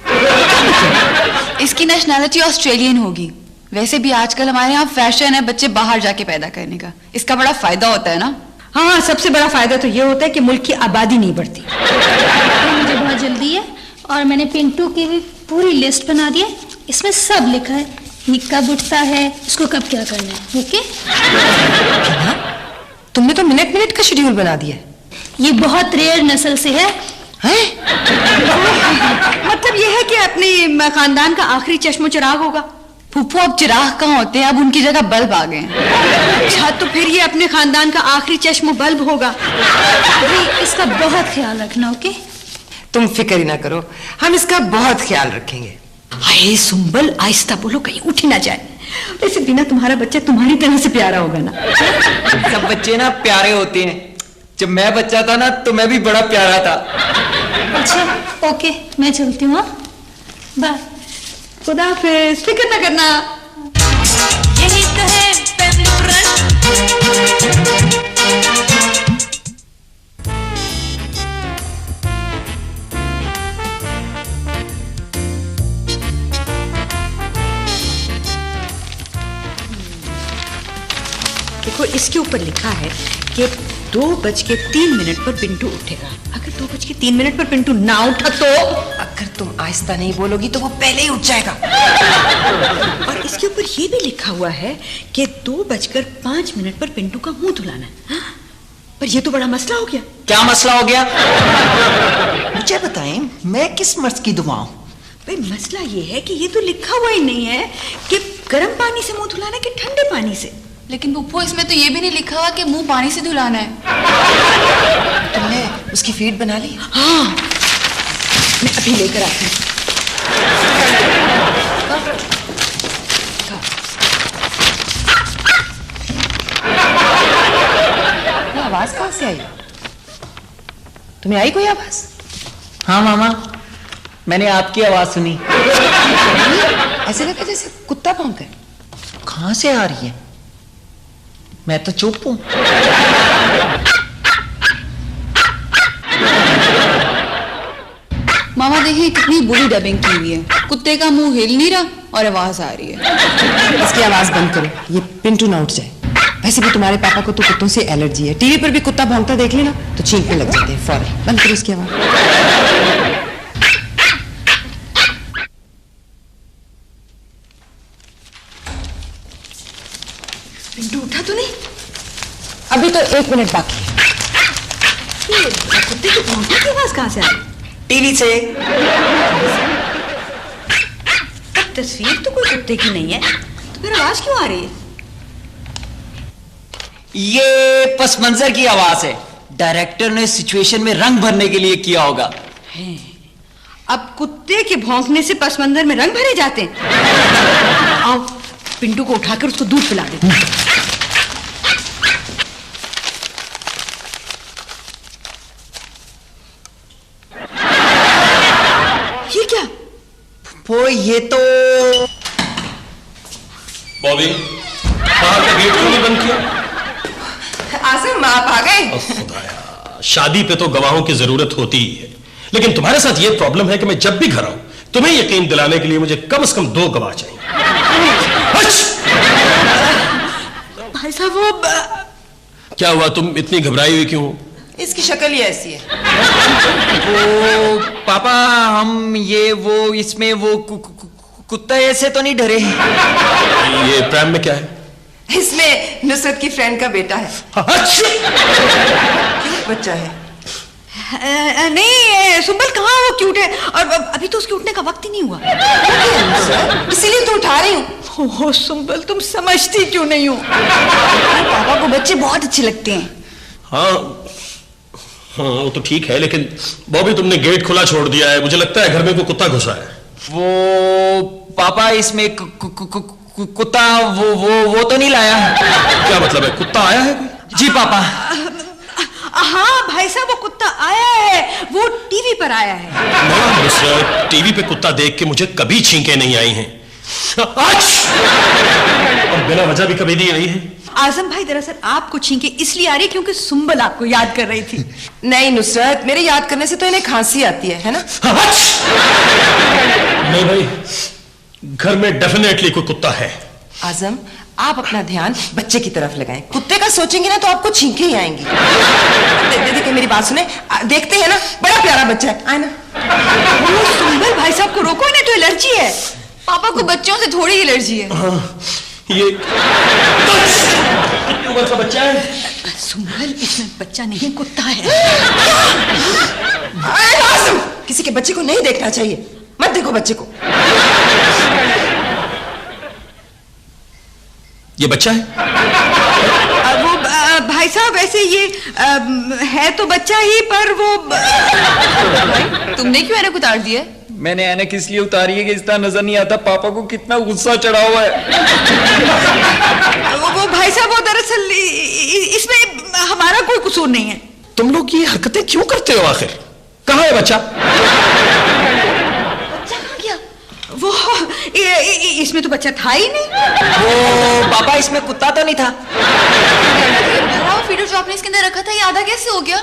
इसकी नेशनैलिटी ऑस्ट्रेलियन होगी। वैसे भी आजकल हमारे यहाँ फैशन है बच्चे बाहर जाके पैदा करने का। इसका बड़ा फायदा होता है ना। हाँ, सबसे बड़ा फायदा तो ये होता है कि मुल्क की आबादी नहीं बढ़ती। मुझे बहुत जल्दी है और मैंने पिंटू की भी पूरी लिस्ट बना दी है। इसमें सब लिखा है, ये कब उठता है, इसको कब क्या करना है। ओके? तुमने तो मिनट मिनट का शेड्यूल बना दिया है। ये बहुत रेयर नस्ल से है। मतलब ये है कि अपने खानदान का आखिरी चश्मो चिराग होगा। फूफू अब चिराग कहाँ होते हैं, अब उनकी जगह बल्ब आ गए हैं। अच्छा, तो फिर ये अपने खानदान का आखिरी चश्मो बल्ब होगा। इसका बहुत ख्याल रखना। ओके? तुम फिक्र ही ना करो, हम इसका बहुत ख्याल रखेंगे। हाय सुंबल, आहिस्ता बोलो, कहीं उठ ही ना जाए। वैसे बिना तुम्हारा बच्चा तुम्हारी तरह से प्यारा होगा ना? सब बच्चे ना प्यारे होते हैं। जब मैं बच्चा था ना तो मैं भी बड़ा प्यारा था। अच्छा ओके, मैं चलती हूँ। बाय। खुदा हाफिज, फिक्र ना करना। यही तो है फैमिली फ्रंट। देखो, इसके ऊपर लिखा है कि 2:03 पर पिंटू उठेगा। अगर 2:03 पर पिंटू ना उठा तो? अगर तुम आहिस्ता नहीं बोलोगी तो वो पहले ही उठ जाएगा। और इसके ऊपर ये भी लिखा हुआ है कि 2:05 पर पिंटू का मुंह धुलाना है। हाँ? पर ये तो बड़ा मसला हो गया। क्या मसला हो गया? मुझे बताएं, मैं किस मर्द की दुआ हूं? भाई मसला ये है कि ये तो लिखा हुआ ही नहीं है कि गर्म पानी से मुंह धुलाना है कि ठंडे पानी से। लेकिन पुप्पो इसमें तो ये भी नहीं लिखा हुआ कि मुंह पानी से धुलाना है। तुमने उसकी फीड बना ली? हाँ, मैं अभी लेकर आती हूँ। आवाज कहाँ से आई? तुम्हें आई कोई आवाज? हाँ मामा, मैंने आपकी आवाज सुनी। ऐसे लगा जैसे कुत्ता भौंके। कहां से आ रही है? मैं तो चुप हूं। मामा देखिए कितनी बुरी डबिंग की हुई है। कुत्ते का मुंह हिल नहीं रहा और आवाज आ रही है। इसकी आवाज बंद करो, ये पिंटू ना उठ जाए। वैसे भी तुम्हारे पापा को तो कुत्तों से एलर्जी है। टीवी पर भी कुत्ता भौंकता देख लेना तो चीखने लग जाते हैं फौरन। बंद करो इसकी आवाज। पिंटू उठा तो नहीं? अभी तो 1 मिनट बाकी है। कुत्ते की भौंकने की आवाज कहाँ से आ रही? टीवी से। अब तस्वीर तो कोई कुत्ते की नहीं है, तो फिर आवाज क्यों आ रही है? ये पस मंजर की आवाज है। डायरेक्टर ने सिचुएशन में रंग भरने के लिए किया होगा। अब कुत्ते के भौंकने से पस मंजर में रंग भरे जाते हैं। आओ पिंटू को उठाकर उसको दूध पिला दे। ये क्या? वो ये तो बॉबी, बाहर का गेट क्यों नहीं बंद किया? आसिम, आप आ गए? खुदाया, शादी पे तो गवाहों की जरूरत होती ही है, लेकिन तुम्हारे साथ ये प्रॉब्लम है कि मैं जब भी घर आऊं तुम्हें यकीन दिलाने के लिए मुझे कम से कम 2 गवाह चाहिए। भाई साहब, वो क्या हुआ, तुम इतनी घबराई हुई क्यों? इसकी शक्ल ही ऐसी है। वो पापा, हम ये वो इसमें वो कुत्ता ऐसे तो नहीं डरे? ये प्रैम में क्या है? इसमें नुसरत की फ्रेंड का बेटा है। क्यूट बच्चा है। नहीं सुंबल, कहाँ वो क्यूट है? और अभी तो उसके उठने का वक्त ही नहीं हुआ। इसीलिए तो उठा रही हूँ। ओह सुंबल, तुम समझती क्यों नहीं हो? पापा को बच्चे बहुत अच्छे लगते हैं। हाँ हाँ, वो तो ठीक है, लेकिन बॉबी तुमने गेट खुला छोड़ दिया है। मुझे लगता है घर में कोई कुत्ता घुसा है। वो पापा, इसमें कुत्ता वो तो नहीं लाया। क्या मतलब है, कुत्ता आया है कोई? जी पापा। हाँ भाई साहब, वो कुत्ता आया है, वो टीवी पर आया है। ना नुसरत, टीवी पे कुत्ता देख के मुझे कभी छींके नहीं आई हैं। और बिना वजह भी कभी नहीं आई है। आजम भाई, दरअसल आपको छींके इसलिए आ रही क्योंकि सुंबल आपको याद कर रही थी। नहीं नुसरत, मेरे याद करने से तो इन्हें खांसी आती है ना? नहीं भाई, घर में डेफिनेटली कोई कुत्ता है। आजम, आप अपना ध्यान बच्चे की तरफ लगाएं। कुत्ते का सोचेंगे ना तो आपको छींके ही आएंगी। देखिए मेरी बात सुने, देखते हैं ना, बड़ा प्यारा बच्चा है, आए ना। वो सुंबल भाई साहब को रोको, इन्हें तो एलर्जी है। पापा को बच्चों से थोड़ी एलर्जी है। हाँ, ये उम्र का बच्चा है। सुंबल, इसमें बच्चा नहीं कुत्ता है। आजम, किसी के बच्चे को नहीं देखना चाहिए, मत देखो बच्चे को। ये बच्चा है? वो भाई साहब, वैसे ये है तो बच्चा ही, पर वो भाई, तुमने क्यों ऐनक उतार दिया? मैंने ऐनक इसलिए उतारी है कि इतना नजर नहीं आता पापा को कितना गुस्सा चढ़ा हुआ है। वो भाई साहब, वो दरअसल इसमें हमारा कोई कसूर नहीं है। तुम लोग ये हरकतें क्यों करते हो आखिर? कहाँ है बच्चा? वो इसमें तो बच्चा था ही नहीं। वो पापा, इसमें कुत्ता तो नहीं था। भरा हुआ फीडर जो आपने इसके अंदर रखा था, ये आधा कैसे हो गया?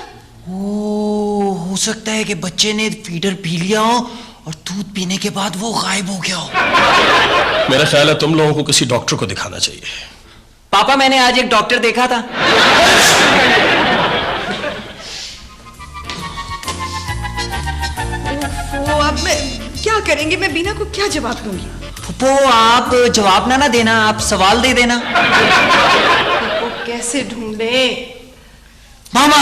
हो सकता है कि बच्चे ने फीडर पी लिया हो और दूध पीने के बाद वो गायब हो गया हो। मेरा ख्याल है तुम लोगों को किसी डॉक्टर को दिखाना चाहिए। पापा, मैंने आज एक डॉक्टर देखा था। वो अब मैं क्या करेंगे? मैं बीना को क्या जवाब दूंगी? फुप्पो, आप जवाब ना देना, आप सवाल दे देना। वो कैसे ढूंढे? मामा,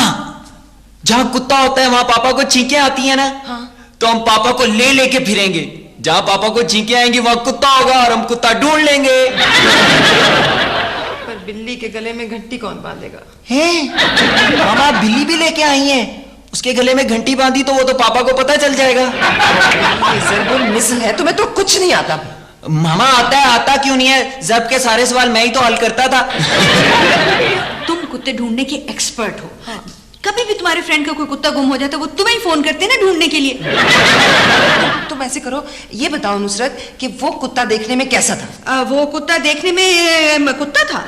जहाँ कुत्ता होता है वहां पापा को छींकें आती है ना। हाँ। तो हम पापा को ले लेके फिरेंगे। जहाँ पापा को छींकें आएंगी वहां कुत्ता होगा और हम कुत्ता ढूंढ लेंगे। पर बिल्ली के गले में घंटी कौन बांधेगा? हैं? मामा, बिल्ली भी लेके आई है, उसके गले में घंटी बांधी तो वो तो पापा को पता चल जाएगा। ये ज़रबुल मिसल है, तुम्हें तो कुछ नहीं आता। मामा, आता क्यों नहीं है? जब के सारे सवाल मैं ही तो हल करता था। तुम कुत्ते ढूंढने के एक्सपर्ट हो। हाँ। कभी भी तुम्हारे फ्रेंड का कोई कुत्ता गुम हो जाता, वो तुम्हें ही फोन करते हैं ना ढूंढने के लिए। तुम ऐसे करो, ये बताओ नुसरत कि वो कुत्ता देखने में कैसा था? वो कुत्ता देखने में कुत्ता था।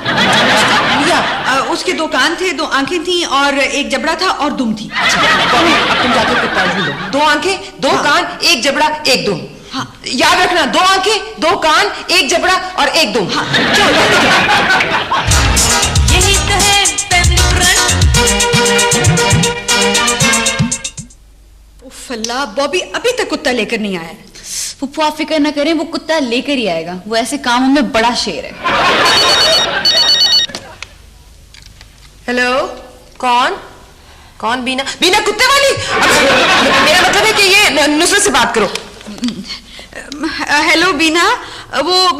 उसके 2 कान थे, 2 आंखें थी और एक जबड़ा था और दुम थी। अब तुम जाके कुत्ता ढूंढो। 2 आंखें, 2 कान, 1 जबड़ा, 1 दुम। हाँ। याद रखना, 2 आंखें, 2 कान, 1 जबड़ा और 1 दुम। हाँ। यही तो है फल्ला, बॉबी अभी तक कुत्ता लेकर नहीं आया। पुप्पू, आप फिक्र न करें, वो कुत्ता लेकर ही आएगा। वो ऐसे कामों में बड़ा शेर है। हेलो, कौन? बीना? बीना कुत्ते वाली? मेरा मतलब है कि ये नुसरत से बात करो। हेलो बीना, वो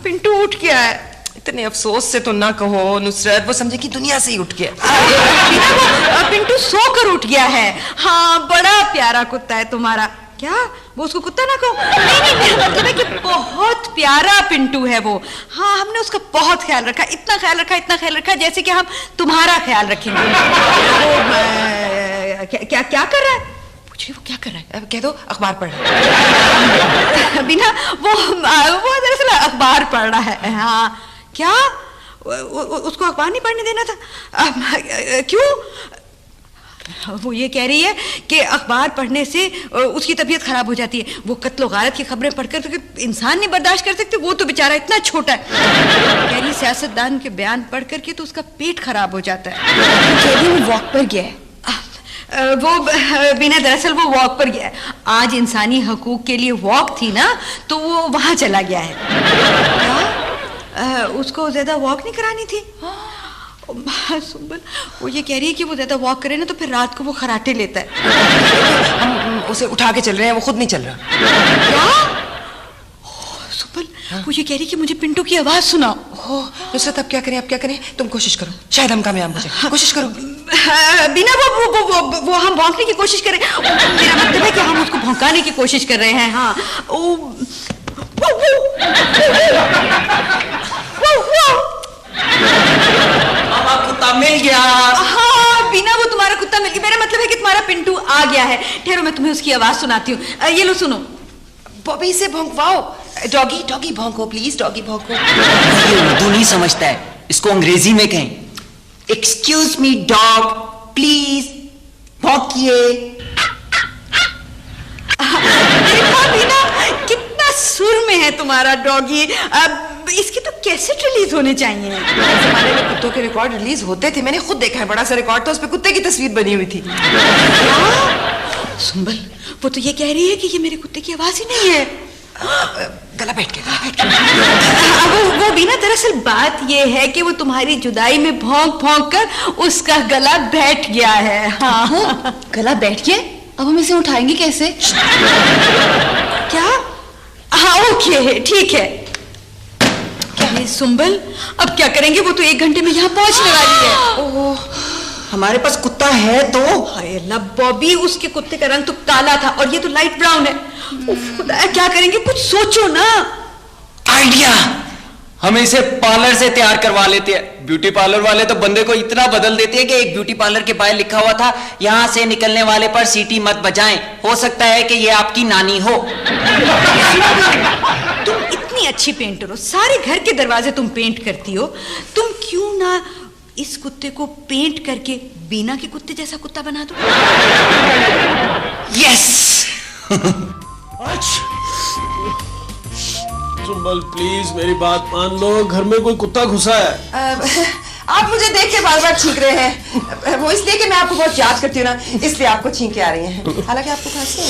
पिंटू उठ गया है। इतने अफसोस से तो ना कहो नुसरत, वो समझे कि दुनिया से ही उठ गया। वो पिंटू सोकर उठ गया है। हाँ, बड़ा प्यारा कुत्ता है तुम्हारा। क्या वो उसको कुत्ता ना कहो? नहीं, मेरा मतलब है कि बहुत प्यारा पिंटू है वो। हाँ, हमने उसका बहुत ख्याल रखा, इतना ख्याल रखा जैसे कि हम तुम्हारा ख्याल रखेंगे। वो क्या कर रहा है? पूछिए, वो क्या कर रहा है? कह दो अखबार पढ़ रहा है। बिना वो दरअसल अखबार पढ़ रहा है। हाँ, क्या उसको अखबार नहीं पढ़ने देना था? क्यों? वो ये कह रही है कि अखबार पढ़ने से उसकी तबीयत खराब हो जाती है। वो कत्ल गारत की खबरें पढ़कर तो इंसान नहीं बर्दाश्त कर सकते। वो तो बेचारा इतना छोटा है। कह रही सियासतदान के बयान पढ़ करके तो उसका पेट खराब हो जाता है। कह रही वो वॉक पर गया है। वो बिना दरअसल वो वॉक पर गया है। आज इंसानी हकूक के लिए वॉक थी ना, तो वो वहां चला गया है। उसको ज्यादा वॉक नहीं करानी थी। सुंबल, वो ये कह रही है कि वो ज्यादा वॉक करे ना तो फिर रात को वो खराटे लेता है। हम उसे उठा के चल रहे हैं, वो खुद नहीं चल रहा। क्या? सुंबल, वो ये कह रही है कि मुझे पिंटू की आवाज सुनाओ। नुसरत, अब क्या करें? तुम कोशिश करो, शायद हम कामयाब हो जाए। कोशिश करो। बिना वो हम भौंकने की कोशिश करें। मेरा मतलब है कि हम उसको भौंकाने की कोशिश कर रहे हैं। हाँ, मामा कुत्ता मिल गया। हाँ बीना, वो तुम्हारा कुत्ता मिल गया। मेरा मतलब है कि तुम्हारा पिंटू आ गया है। ठहरो, मैं तुम्हें उसकी आवाज सुनाती हूँ। ये लो सुनो। बॉबी से भौंकवाओ। डॉगी डॉगी भौंको प्लीज, डॉगी भौंको। ये उर्दू नहीं समझता है, इसको अंग्रेजी में कहें। एक्सक्यूज मी डॉग, प्लीज भौंकिए। बीना, कितना सुर में है तुम्हारा डॉगी। अब इसकी तो कैसेट रिलीज होने चाहिए। जमाने में कुत्तों के रिकॉर्ड रिलीज होते थे, मैंने खुद देखा है। बड़ा सा रिकॉर्ड था, उस पे कुत्ते की तस्वीर बनी हुई थी। सुंबल, वो तो ये कह रही है कि ये मेरे कुत्ते की आवाज ही नहीं है। गला बैठ गया। वो भी ना, दरअसल बात ये है कि वो तुम्हारी जुदाई में भौंक भौंक कर उसका गला बैठ गया है। हाँ, गला बैठ गया? अब हम इसे उठाएंगे कैसे? क्या? हाँ ओके, ठीक है। क्या सुंबल, अब क्या करेंगे? वो तो 1 घंटे में यहाँ पहुंचने वाली है। ओह, हमारे पास कुत्ता है तो। हाय अल्लाह बॉबी, उसके कुत्ते का रंग तो काला था और ये तो लाइट ब्राउन है। खुदा, क्या करेंगे? कुछ सोचो ना। आइडिया, हम इसे पार्लर से तैयार करवा लेते हैं। ब्यूटी पार्लर वाले तो बंदे को इतना बदल देते हैं कि एक ब्यूटी पार्लर के बाहर लिखा हुआ था, यहां से निकलने वाले पर सीटी मत बजाएं, हो सकता है कि ये आपकी नानी हो। तुम इतनी अच्छी पेंटर हो, सारे घर के दरवाजे तुम पेंट करती हो, तुम क्यों ना इस कुत्ते को पेंट करके बीना के कुत्ते जैसा कुत्ता बना दो? यस। सुंबल प्लीज मेरी बात मान लो, घर में कोई कुत्ता घुसा है। आप मुझे देख के बार बार छींक रहे हैं। वो इसलिए कि मैं आपको बहुत याद करती हूँ ना, इसलिए आपको छींके आ रही हैं। हालांकि आपको खांसी है।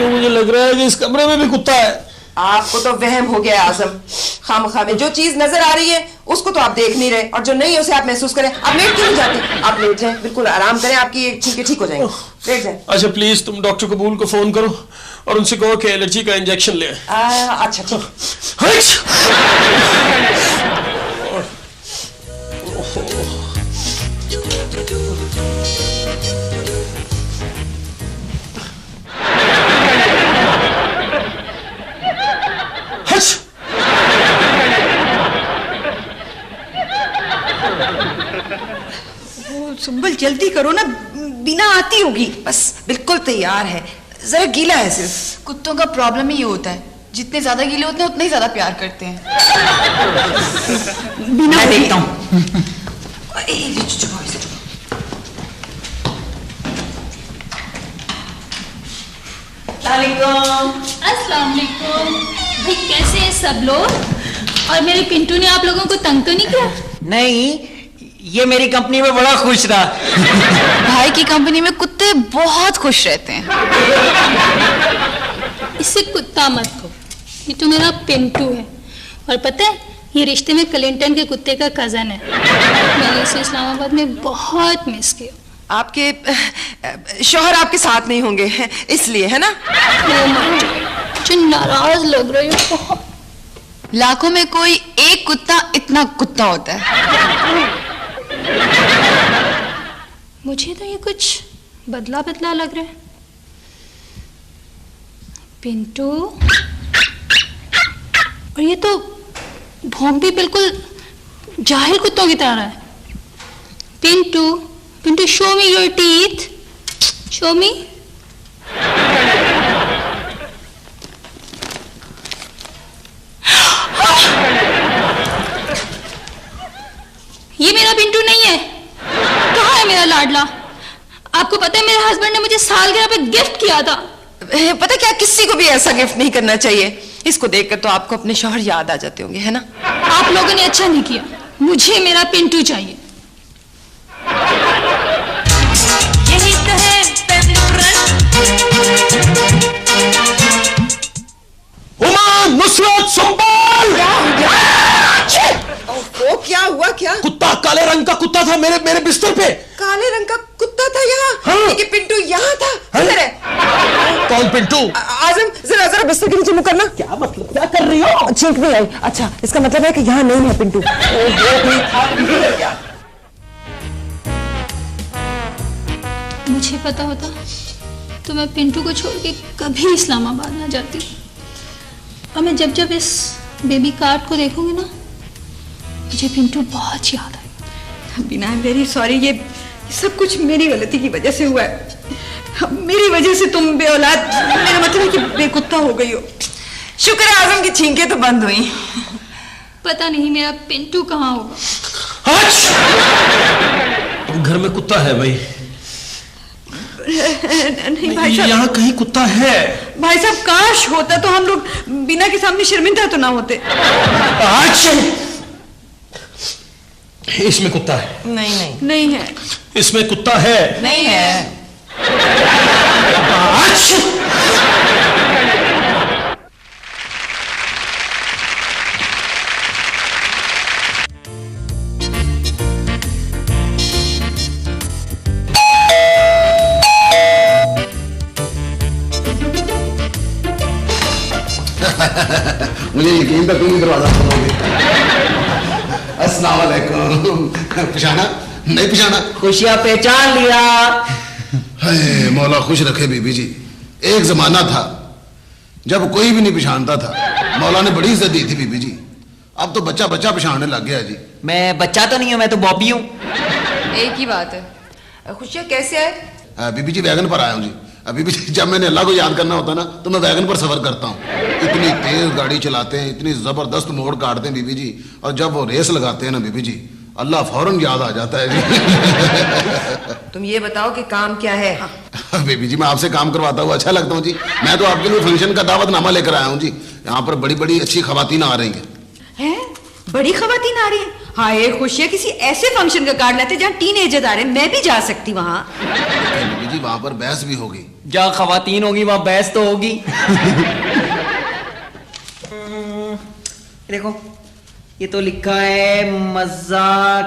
मुझे लग रहा है कि इस कमरे में भी कुत्ता है। आपको तो वहम हो गया आजम। खामखा में जो चीज नजर आ रही है उसको तो आप देख नहीं रहे, और जो नहीं है उसे आप महसूस करें। आप लेट क्यों नहीं जाते? आप लेट जाएं, बिल्कुल आराम करें, आपकी ये छींके ठीक हो जाएंगे। लेट जाएं। अच्छा प्लीज तुम डॉक्टर कबूल को फोन करो और उनसे कहो कि एलर्जी का इंजेक्शन ले। अच्छा ठीक। सुंबल जल्दी करो ना, बीना आती होगी। बस बिल्कुल तैयार है, जरा गीला है सिर्फ। कुत्तों का प्रॉब्लम ही ये होता है, जितने ज्यादा गीले होते हैं उतने ही ज्यादा प्यार करते हैं। मैं देखता हूँ। अस्सलाम वालेकुम। भाई कैसे हैं सब लोग? और मेरे पिंटू ने आप लोगों को तंग तो नहीं किया? नहीं, ये मेरी कंपनी में बड़ा खुश रहा। भाई की कंपनी में कुत्ते बहुत खुश रहते हैं। इससे कुत्ता मत कहो, ये तो मेरा पिंटू है। और पता है, ये रिश्ते में क्लिंटन के कुत्ते का कजन है। मैंने इसे इस्लामाबाद में बहुत मिस किया। आपके शौहर आपके साथ नहीं होंगे इसलिए, है ना? जो नाराज लग रही हो बहुत। लाखों में कोई एक कुत्ता इतना कुत्ता होता है। मुझे तो ये कुछ बदला बदला लग रहा है। पिंटू, और ये तो भौंक भी बिल्कुल जाहिल कुत्तों की तरह है। Pintu, Pintu show me your teeth, show मी। ये मेरा पिंटू नहीं है। कहाँ है मेरा लाडला? आपको पता है मेरे हस्बैंड ने मुझे सालगिरह पे गिफ्ट किया था। पता क्या, किसी को भी ऐसा गिफ्ट नहीं करना चाहिए। इसको देखकर तो आपको अपने शौहर याद आ जाते होंगे, है ना? आप लोगों ने अच्छा नहीं किया, मुझे मेरा पिंटू चाहिए। यही तो है पेंडुरन। हुमायूं, नुसरत, सुंबल। वो क्या हुआ? क्या कुत्ता, काले रंग का कुत्ता था मेरे बिस्तर पे। काले रंग का कुत्ता था यहाँ? हाँ। लेकिन पिंटू यहाँ था। किधर है? कौन पिंटू? आजम जरा जरा बिस्तर के नीचे मुँह करना। क्या मतलब, क्या कर रही हो? छींक नहीं आई। अच्छा, इसका मतलब है कि यहाँ नहीं है पिंटू। मुझे पता होता तो मैं पिंटू को छोड़ के कभी इस्लामाबाद ना जाती। और मैं जब जब इस बेबी कार्ड को देखूंगी ना, मुझे पिंटू बहुत याद आएगा। बीना, आई एम वेरी सॉरी, ये सब कुछ मेरी गलती की वजह से हुआ है। मेरी वजह से तुम बेऔलाद, मेरा मतलब है कि बेकुत्ता हो गई हो। शुक्र है आजम की छींकें तो बंद हुई। पता नहीं मेरा पिंटू कहाँ होगा। घर में कुत्ता है भाई। नहीं भाई साहब, यहाँ कहीं कुत्ता है। भाई साहब काश होता तो हम लोग बिना के सामने शर्मिंदा तो ना होते। इसमें कुत्ता है। नहीं नहीं नहीं है। इसमें कुत्ता है। नहीं है। मुझे यकीन था तुम ही दरवाजा खोलोगे। अस्सलाम वालेकुम। पहचाना? नहीं पहचाना? खुशियां पहचान लिया। हाय मौला खुश रखे बीबी जी। एक जमाना था जब कोई भी नहीं पहचानता था। मौला ने बड़ी इज्जत दी थी बीबी जी। अब तो बच्चा बच्चा पहचानने लग गया जी। मैं बच्चा तो नहीं हूं, मैं तो बॉबी हूं। एक ही बात है। खुशियाँ कैसे आए? बीबी जी वैगन पर आया हूँ जी। बीबी जी जब मैंने अल्लाह को याद करना होता ना तो मैं वैगन पर सफर करता हूँ। इतनी तेज गाड़ी चलाते हैं, इतनी जबरदस्त मोड़ काटते हैं बीबी जी, और जब वो रेस लगाते हैं ना बीबी जी, अल्लाह फौरन याद आ जाता है जी। तुम ये बताओ कि काम क्या है? बीबी जी मैं आपसे काम करवाता हुआ अच्छा लगता हूँ जी। मैं तो आपके लिए फंक्शन का दावतनामा लेकर आया हूँ जी। यहाँ पर बड़ी बड़ी अच्छी खवातीन आ रही हैं। बड़ी खवातीन आ रही है? हाँ, ये खुशियाँ किसी ऐसे फंक्शन का कार्ड लाते जहाँ टीनेजर आ रहे हैं। मैं भी जा सकती वहाँ। बीबी जी वहाँ पर बहस भी होगी। जहाँ खवातीन होगी वहां बहस तो होगी। देखो ये तो लिखा है मजाक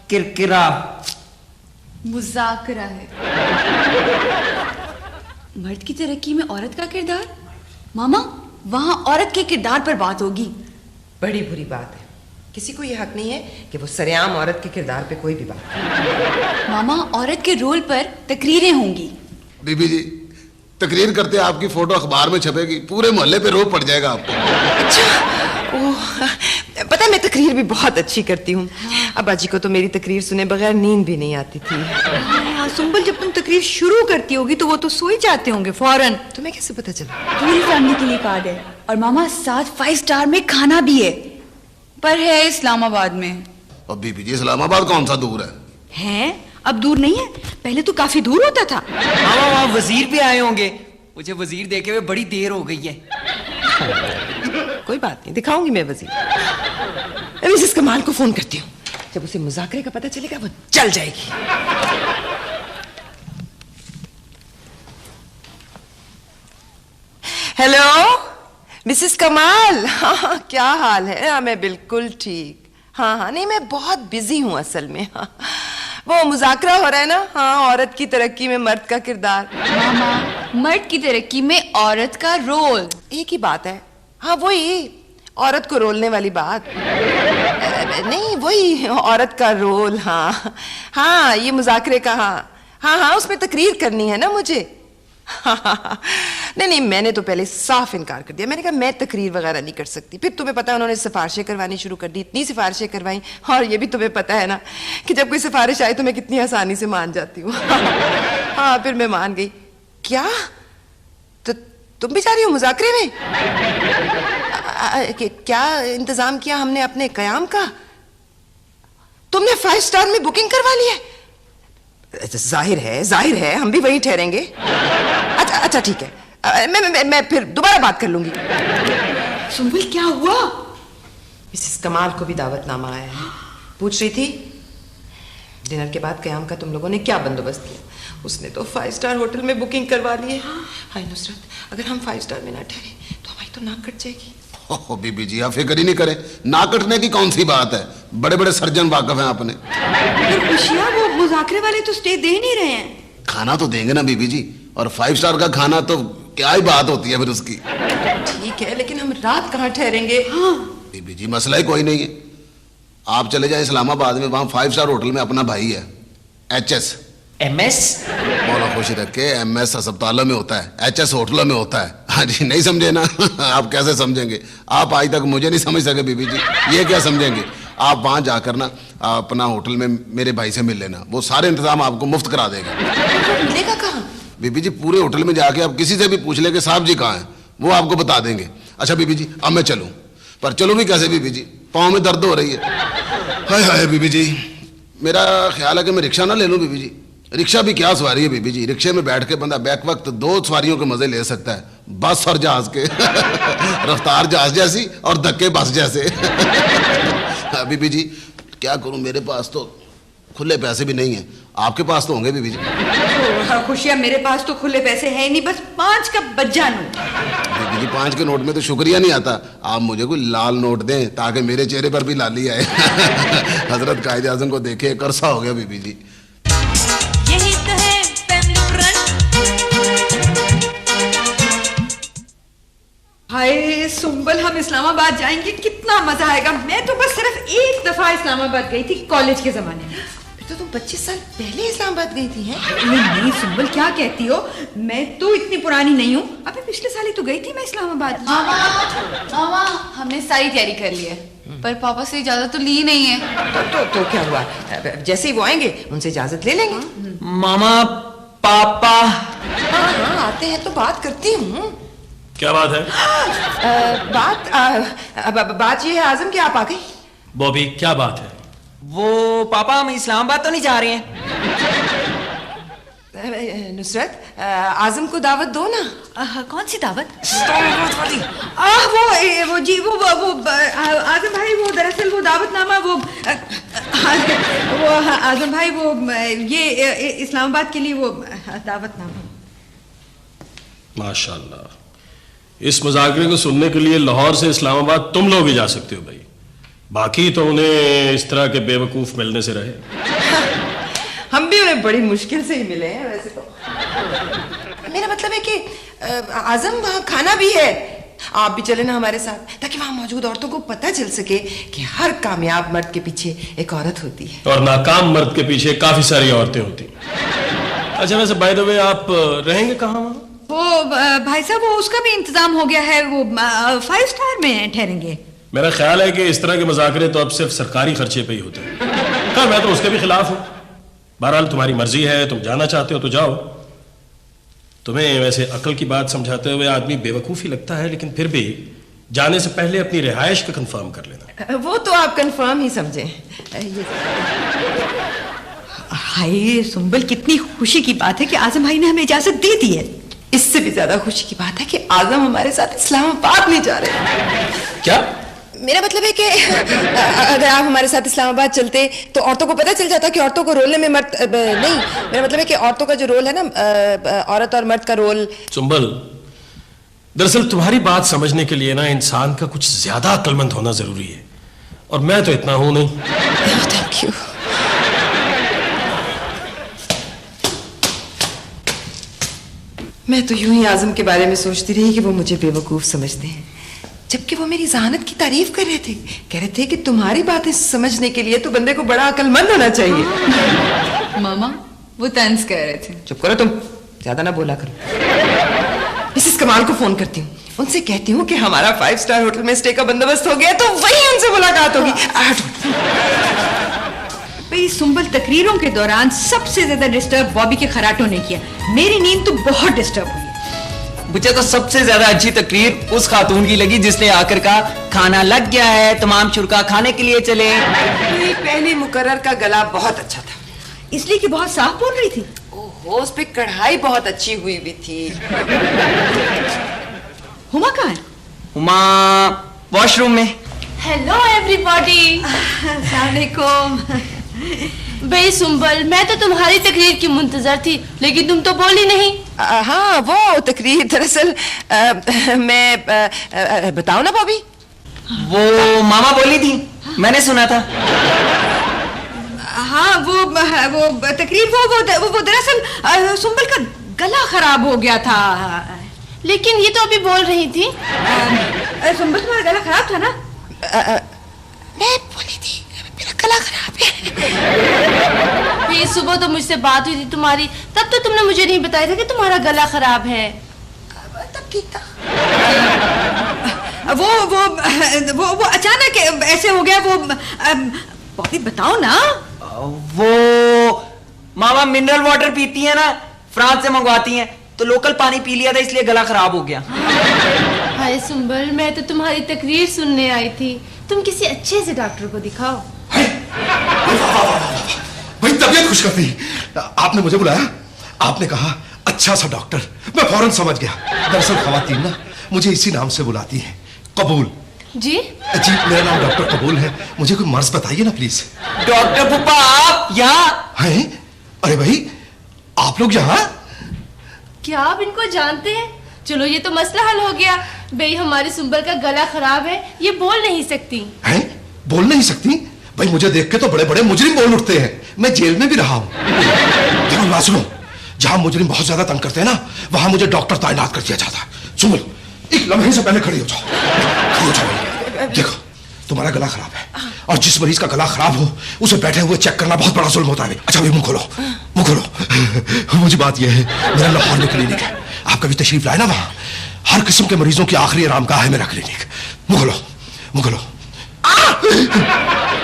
किरकिरा। मुज़ाकरा है। मर्द की तरक्की में औरत का किरदार? मामा, वहां औरत के किरदार पर बात होगी। बड़ी बुरी बात है। किसी को यह हक नहीं है कि वो सरेआम औरत के किरदार पे कोई भी बात करे। मामा, औरत के रोल पर तकरीरें होंगी। बीबी जी तकरीर करते आपकी फोटो अखबार में छपेगी, पूरे मोहल्ले पे रोब पड़ जाएगा आपको। अच्छा, ओह, पता है मैं तकरीर भी बहुत अच्छी करती हूँ। अब्बा जी को तो मेरी तकरीर सुने बगैर नींद भी नहीं आती थी। सुंबल, जब तुम तकरीर शुरू करती होगी तो वो तो सो ही जाते होंगे फौरन। तुम्हें कैसे पता चला? पूरी फैमिली के लिए कार्ड है और मामा साथ 5 स्टार में खाना भी है, पर है इस्लामाबाद में। और बीबी जी इस्लामाबाद कौन सा दूर है? हैं? अब दूर नहीं है, पहले तो काफी दूर होता था। हाँ वहाँ वजीर भी आए होंगे। मुझे वजीर देखे हुए बड़ी देर हो गई है। कोई बात नहीं, दिखाऊंगी मैं वजीर। मिसेस कमाल को फोन करती हूँ। जब उसे मुज़ाकरे का पता चलेगा वो चल जाएगी। हेलो मिसेस कमाल। हाँ क्या हाल है? हाँ मैं बिल्कुल ठीक। हाँ नहीं मैं बहुत बिजी हूँ असल में। हाँ वो मुज़ाकरा हो रहा है ना। हाँ औरत की तरक्की में मर्द का किरदार। मामा, मर्द की तरक्की में औरत का रोल। एक ही बात है। हाँ वही औरत को रोलने वाली बात। नहीं वही औरत का रोल। हाँ हाँ ये मुज़ाकरे का। हाँ उसमें तकरीर करनी है ना मुझे। नहीं मैंने तो पहले साफ इनकार कर दिया। मैंने कहा मैं तकरीर वगैरह नहीं कर सकती। फिर तुम्हें पता है उन्होंने सिफारिशें करवानी शुरू कर दी। इतनी सिफारिशें करवाई, और ये भी तुम्हें पता है ना कि जब कोई सिफारिश आई तो मैं कितनी आसानी से मान जाती हूँ। हाँ फिर मैं मान गई। क्या तो तुम भी जा रही हो मुज़ाकरे में? क्या इंतजाम किया हमने अपने कयाम का? तुमने 5 स्टार में बुकिंग करवा ली है? जाहिर है हम भी वहीं ठहरेंगे। अच्छा ठीक है, मैं फिर दोबारा बात कर लूंगी। सुंबल क्या हुआ? मिसेस कमाल को भी दावतनामा आया है। पूछ रही थी डिनर के बाद कयाम का तुम लोगों ने क्या बंदोबस्त किया। उसने तो 5 स्टार होटल में बुकिंग करवा ली है। हाय नुसरत, अगर हम 5 स्टार में ना ठहरे तो हमारी तो नाक कट जाएगी। ओह बीबी जी आप फिक्र ही नहीं करें, ना कटने की कौन सी बात है। बड़े बड़े सर्जन वाकफ हैं अपने। खुशियाँ, वो मुज़ाकरे वाले तो स्टे दे नहीं रहे हैं। खाना तो देंगे ना बीबी जी, और 5 स्टार का खाना तो क्या ही बात होती है फिर उसकी। ठीक है लेकिन हम रात कहाँ ठहरेंगे? हाँ बीबी जी मसला ही कोई नहीं है। आप चले जाए इस्लामाबाद में, वहां 5 स्टार होटल में अपना भाई है HS। MS? मौला खुशी रखे MS अस्पतालों में होता है, HS होटलों में होता है। हाँ जी, नहीं समझे ना? आप कैसे समझेंगे? आप आज तक मुझे नहीं समझ सके बीबी जी, ये क्या समझेंगे? आप वहां जाकर ना अपना होटल में मेरे भाई से मिल लेना, वो सारे इंतजाम आपको मुफ्त करा देगा। मिलेगा कहाँ? बीबी जी पूरे होटल में जाके आप किसी से भी पूछ ले कि साहब जी कहाँ हैं, वो आपको बता देंगे। अच्छा बीबी जी, अब मैं चलूं, पर चलूं भी कैसे बीबी जी? पाँव में दर्द हो रही है। हाय हाय बीबी जी, मेरा ख्याल है कि मैं रिक्शा ना ले लूं बीबी जी। रिक्शा भी क्या सवारी है बीबी जी, रिक्शे में बैठ के बंदा बैक वक्त 2 सवारियों के मजे ले सकता है, बस और जहाज के। रफ्तार जहाज जैसी और धक्के बस जैसे। बीबी जी क्या करूं, मेरे पास तो खुले पैसे भी नहीं है, आपके पास तो होंगे बीबी जी। खुशियाँ, मेरे पास तो खुले पैसे है नहीं, बस 5 का बज्जा नोट। बीबी जी 5 के नोट में तो शुक्रिया नहीं आता, आप मुझे कोई लाल नोट दें ताकि मेरे चेहरे पर भी लाली आए। हजरत कायदे आज़म को देखे करसा हो गया बीबी जी। यही तो है पेम्लुरन। हाय सुंबल, हम इस्लामाबाद जाएंगे, कितना मजा आएगा। मैं तो बस सिर्फ एक दफा इस्लामाबाद गई थी कॉलेज के जमाने में। तो तुम 25 साल पहले इस्लामाबाद गई थी हैं? नहीं सुंबल, क्या कहती हो, मैं तो इतनी पुरानी नहीं हूँ। अबे पिछले साल ही तो गई थी मैं इस्लामाबाद। मामा हमने सारी तैयारी कर ली है, पर पापा से इजाजत तो ली नहीं है। तो क्या हुआ? जैसे ही वो आएंगे उनसे इजाजत ले लेंगे। मामा पापा। हाँ आते हैं तो बात करती हूँ। क्या बात है? बात ये है आजम कि आप आ गई। बॉबी क्या बात है? वो पापा, हम इस्लामाबाद तो नहीं जा रहे हैं? नुसरत, आजम को दावत दो ना। कौन सी दावत? वाली। वो जी वो आजम भाई, वो दरअसल वो दावतनामा वो आजम भाई वो ये इस्लामाबाद के लिए वो दावतनामा। माशाल्लाह, इस मुज़ाकरे को सुनने के लिए लाहौर से इस्लामाबाद तुम लोग ही जा सकते हो भाई, बाकी तो उन्हें इस तरह के बेवकूफ मिलने से रहे। हम भी उन्हें बड़ी मुश्किल से ही मिले हैं वैसे तो। मेरा मतलब है कि आजम वहाँ खाना भी है, आप भी चले ना हमारे साथ, ताकि वहाँ मौजूद औरतों को पता चल सके कि हर कामयाब मर्द के पीछे एक औरत होती है, और नाकाम मर्द के पीछे काफी सारी औरतें होती। अच्छा वैसे बाय द वे आप रहेंगे कहाँ वहाँ? वो भाई साहब, वो उसका भी इंतजाम हो गया है, वो 5 स्टार में ठहरेंगे। मेरा ख्याल है कि इस तरह के मुज़ाकरे तो अब सिर्फ सरकारी खर्चे पे ही होते हैं। खैर मैं तो उसके भी खिलाफ हूँ। बहरहाल तुम्हारी मर्जी है, तुम जाना चाहते हो तो जाओ। तुम्हें वैसे अकल की बात समझाते हुए आदमी बेवकूफ ही लगता है, लेकिन फिर भी जाने से पहले अपनी रिहाइश का कंफर्म कर लेना। वो तो आप कंफर्म ही समझे। हाय सुंबल, कितनी खुशी की बात है कि आजम भाई ने हमें इजाजत दे दी है। इससे भी ज्यादा खुशी की बात है कि आजम हमारे साथ इस्लामाबाद नहीं जा रहे। क्या? मेरा मतलब है कि अगर आप हमारे साथ इस्लामाबाद चलते तो औरतों को पता चल जाता कि औरतों को रोल में मर्द नहीं, मेरा मतलब है कि औरतों का जो रोल है ना, औरत और मर्द का रोल। सुंबल, दरअसल तुम्हारी बात समझने के लिए ना इंसान का कुछ ज्यादा अक्लमंद होना जरूरी है, और मैं तो इतना हूं नहीं। Thank you. मैं तो यूं ही आजम के बारे में सोचती रही कि वो मुझे बेवकूफ समझते हैं, जबकि वो मेरी जहानत की तारीफ कर रहे थे। कह रहे थे कि तुम्हारी बातें समझने के लिए तो बंदे को बड़ा अक्लमंद होना चाहिए। मामा वो तंज कह रहे थे। चुप करो तुम, ज्यादा ना बोला करो। मिसेस कमाल को फोन करती हूँ, उनसे कहती हूँ कि हमारा 5 स्टार होटल में स्टे का बंदोबस्त हो गया, तो वही उनसे मुलाकात होगी। भाई सुंबल, तकरीरों के दौरान सबसे ज्यादा डिस्टर्ब बॉबी के खराटों ने किया। मेरी नींद तो बहुत डिस्टर्ब हुई। मुझे तो सबसे ज्यादा अच्छी तकरीर उस खातून की लगी जिसने आकर कहा खाना लग गया है, तमाम शुरका खाने के लिए चले। पहले मुकर्रर का गला बहुत अच्छा था, इसलिए कि बहुत साफ बोल रही थी। ओहो, उस पे कढ़ाई बहुत अच्छी हुई भी थी। हुमा कहाँ है? हुमा वॉशरूम में। Hello everybody. अस्सलाम वालेकुम। बे सुंबल, मैं तो तुम्हारी तकरीर की मुंतजर थी, लेकिन तुम तो बोली नहीं। हाँ वो तकरीर दरअसल मैं बताओ ना बॉबी। वो मामा बोली थी, मैंने सुना था। हाँ वो तकरीर वो दरअसल सुंबल का गला खराब हो गया था। लेकिन ये तो अभी बोल रही थी। सुंबल, तुम्हारा गला खराब था ना? मैं बोली थी मेरा गला खराब है। फिर सुबह तो मुझसे बात हुई थी तुम्हारी, तब तो तुमने मुझे नहीं बताया था कि तुम्हारा गला खराब है। तब कीता? वो अचानक ऐसे हो गया। वो बॉबी बताओ ना। वो मामा मिनरल वाटर पीती है ना, फ्रांस से मंगवाती हैं, तो लोकल पानी पी लिया था इसलिए गला खराब हो गया। हाय सुंबल, मैं तो तुम्हारी तकरीर सुनने आई थी। तुम किसी अच्छे से डॉक्टर को दिखाओ। भाई तबीयत खुश कर दी। आपने मुझे बुलाया, आपने कहा अच्छा सा डॉक्टर, मैं फौरन समझ गया। दरअसल खवातीन ना मुझे इसी नाम से बुलाती हैं, कबूल। जी जी, मेरा नाम डॉक्टर कबूल है। मुझे कोई मर्ज बताइए ना प्लीज। डॉक्टर पुप्पा आप यहाँ हैं? अरे भाई आप लोग यहाँ? क्या आप इनको जानते हैं? चलो ये तो मसला हल हो गया। भाई हमारे सुंबल का गला खराब है, ये बोल नहीं सकती। हैं? बोल नहीं सकती? भाई मुझे देख के तो बड़े बड़े मुजरिम बोल उठते हैं। मैं जेल में भी रहा हूँ। देखो बात सुनो, जहां मुजरिम बहुत ज्यादा तंग करते हैं ना, वहां मुझे डॉक्टर तैनात कर दिया जाता है। सुनो, एक लम्हे से पहले खड़ी हो जाओ, खड़ी हो जाओ। देखो तुम्हारा गला खराब है, और जिस मरीज का गला खराब हो उसे बैठे हुए चेक करना बहुत बड़ा जुल्म होता है। अच्छा भाई मुंह खोलो, मुंह खोलो। मुझे बात यह है, मेरा लाहौर में क्लिनिक है, आप कभी तशरीफ लाए ना, वहां हर किस्म के मरीजों की आखिरी आराम का है मेरा क्लिनिक। मुंह खोलो, मुंह खोलो।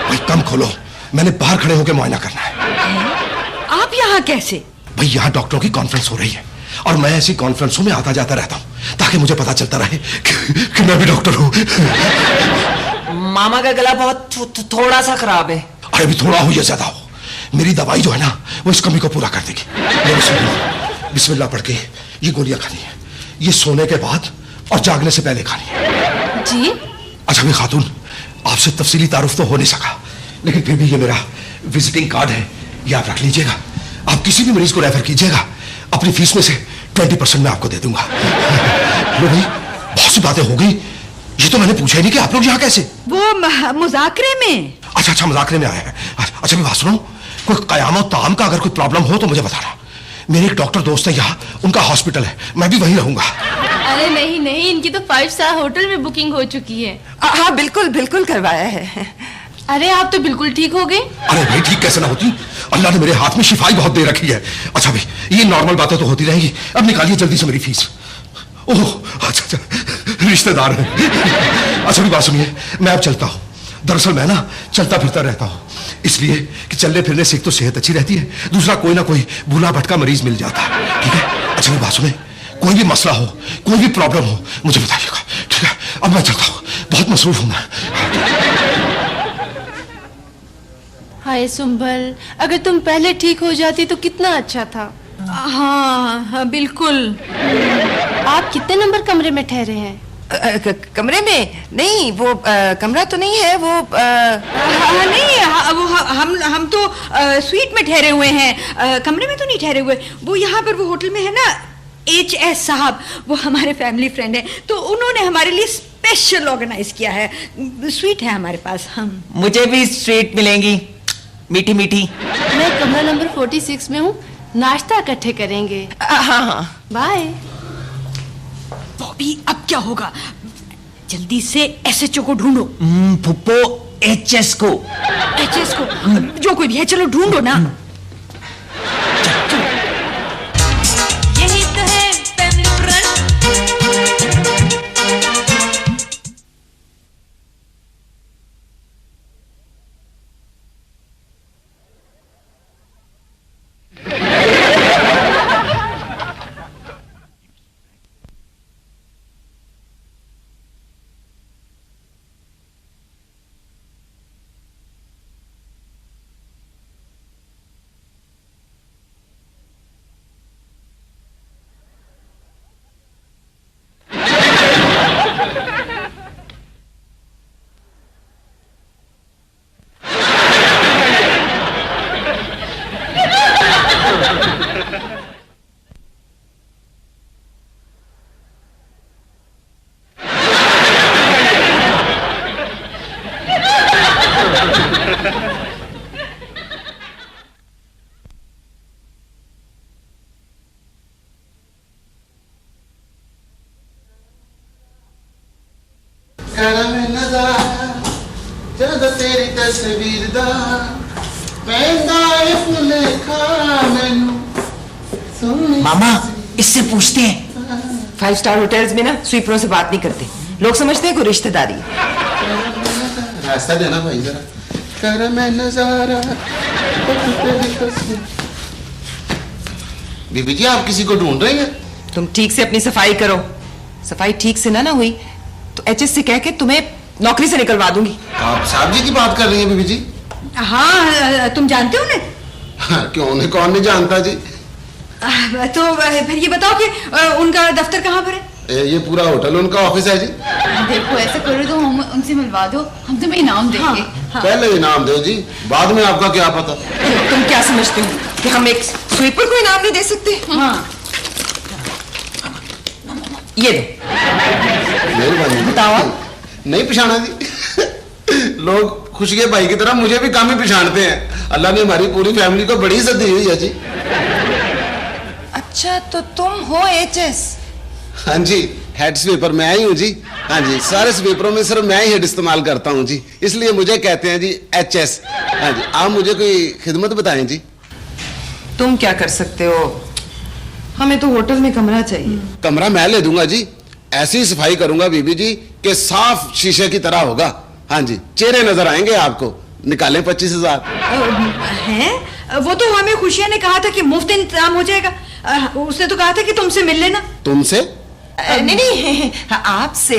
भाई कम खोलो, मैंने बाहर खड़े होकर मुआयना करना है। आप यहाँ कैसे? भाई यहाँ डॉक्टरों की कॉन्फ्रेंस हो रही है, और मैं ऐसी कॉन्फ्रेंसों में आता जाता रहता हूँ ताकि मुझे पता चलता रहे कि मैं भी डॉक्टर हूँ। मामा का गला बहुत थोड़ा सा खराब है। अरे भी थोड़ा हो या ज्यादा हो, मेरी दवाई जो है ना वो इस कमी को पूरा कर देगी। बिस्मिल्लाह पढ़ के ये गोलियां खानी है, ये सोने के बाद और जागने से पहले खानी है। जी अच्छा भी खातून, आपसे तफसीली तारुफ तो हो नहीं सका, लेकिन फिर भी ये मेरा विजिटिंग कार्ड है, ये आप रख लीजिएगा। आप किसी भी मरीज को रेफर कीजिएगा, अपनी फीस में से 20% मैं आपको दे दूंगा। लो भाई, बहुत सी बातें हो गई, ये तो मैंने पूछा ही नहीं कि आप लोग यहाँ कैसे? वो मुजाकरे में। अच्छा मजाकरे में आया है। अच्छा मैं बात सुनो, कोई कयामत ताम का अगर कोई प्रॉब्लम हो तो मुझे बताना। मेरे एक डॉक्टर दोस्त है यहाँ, उनका हॉस्पिटल है, मैं भी वहीं रहूंगा। अरे नहीं नहीं, इनकी तो 5 स्टार होटल में बुकिंग हो चुकी है। हाँ बिल्कुल बिल्कुल करवाया है। अरे आप तो बिल्कुल ठीक हो गए। अरे भाई ठीक कैसे ना होती, अल्लाह ने मेरे हाथ में शिफाई बहुत दे रखी है। अच्छा भाई ये नॉर्मल बातें तो होती रहेंगी, अब निकालिए जल्दी से मेरी फीस। ओह अच्छा रिश्तेदार हैं। अच्छा भी बात सुनिए, मैं अब चलता हूँ। दरअसल मैं ना चलता फिरता रहता हूँ, इसलिए कि चलने फिरने से एक तो सेहत अच्छी रहती है, दूसरा कोई ना कोई भूला भटका मरीज मिल जाता है। ठीक है? अच्छा भी बात सुने, कोई भी मसला हो, कोई भी प्रॉब्लम हो, मुझे बताइएगा। ठीक है? अब मैं चलता हूँ, बहुत मसरूफ हूँ मैं। हाय सुंबल, अगर तुम पहले ठीक हो जाती तो कितना अच्छा था। हाँ बिल्कुल। आप कितने नंबर कमरे में ठहरे हैं? कमरे में नहीं, वो कमरा तो नहीं है, वो नहीं, हम तो स्वीट में ठहरे हुए हैं, कमरे में तो नहीं ठहरे हुए। वो यहाँ पर वो होटल में है ना, HS साहब, वो हमारे फैमिली फ्रेंड है, तो उन्होंने हमारे लिए स्पेशल ऑर्गेनाइज किया है। स्वीट है हमारे पास। हम मुझे भी स्वीट मिलेंगी, मीठी मीठी। मैं कमरा नंबर 46 में हूँ, नाश्ता इकट्ठे करेंगे। हाँ बाय। बॉबी अब क्या होगा? जल्दी से SHO को ढूंढो। पुप्पो HS को। HS को जो कोई भी है, चलो ढूंढो ना। यही तो है फैमिली फ्रंट। जद तेरी तस्वीर दा पैंदा फुल खा मैनू। मामा इससे पूछते हैं 5 स्टार होटल्स में ना स्वीपरों से बात नहीं करते, लोग समझते हैं कोई रिश्तेदारी है। रास्ता देना भाई जरा, कर मैं नजारा। बीबी जी आप किसी को ढूंढ रही हैं? तुम ठीक से अपनी सफाई करो, सफाई ठीक से ना हुई तो एचएस से कह के तुम्हें नौकरी से निकलवा दूंगी। आप साहब जी की बात कर रही हैं बीबी जी? हाँ, तुम जानते हो उन्हें? क्यों उन्हें कौन नहीं जानता जी। तो फिर ये बताओ कि उनका दफ्तर कहाँ पर है? ये पूरा होटल उनका ऑफिस है जी। देखो ऐसा करो तो हम उनसे मिलवा दो, हम तुम्हें इनाम देंगे। हाँ। पहले इनाम दो जी, बाद में आपका क्या पता। तुम क्या समझते हो कि हम एक स्वीपर को इनाम नहीं दे सकते? हाँ। ये दो। मेहरबानी। बताओ आप। नहीं पिछाना जी। लोग खुशी के भाई की तरह मुझे भी काम ही पिछाड़ते हैं। अल्लाह ने हमारी पूरी फैमिली को बड़ी इज्जत दी हुई है जी। अच्छा तो तुम हो एचएस? हाँ जी, हेड स्वीपर मैं ही हूँ जी। हाँ जी, सारे स्वीपरों में सिर्फ मैं ही हेड इस्तेमाल करता हूँ जी, इसलिए मुझे कहते हैं जी एचएस। हाँ जी, आप मुझे कोई खिदमत बताएं जी। तुम क्या कर सकते हो? हमें तो होटल में कमरा चाहिए। कमरा मैं ले दूंगा जी, ऐसी सफाई करूंगा बीबी जी कि साफ शीशे की तरह होगा। हाँ जी, चेहरे नजर आएंगे आपको। निकालें 25,000। हैं? वो तो हमें खुशिया ने कहा था कि मुफ्त इंतजाम हो जाएगा। उसने तो कहा था कि तुमसे मिल लेना। तुमसे? नहीं, आपसे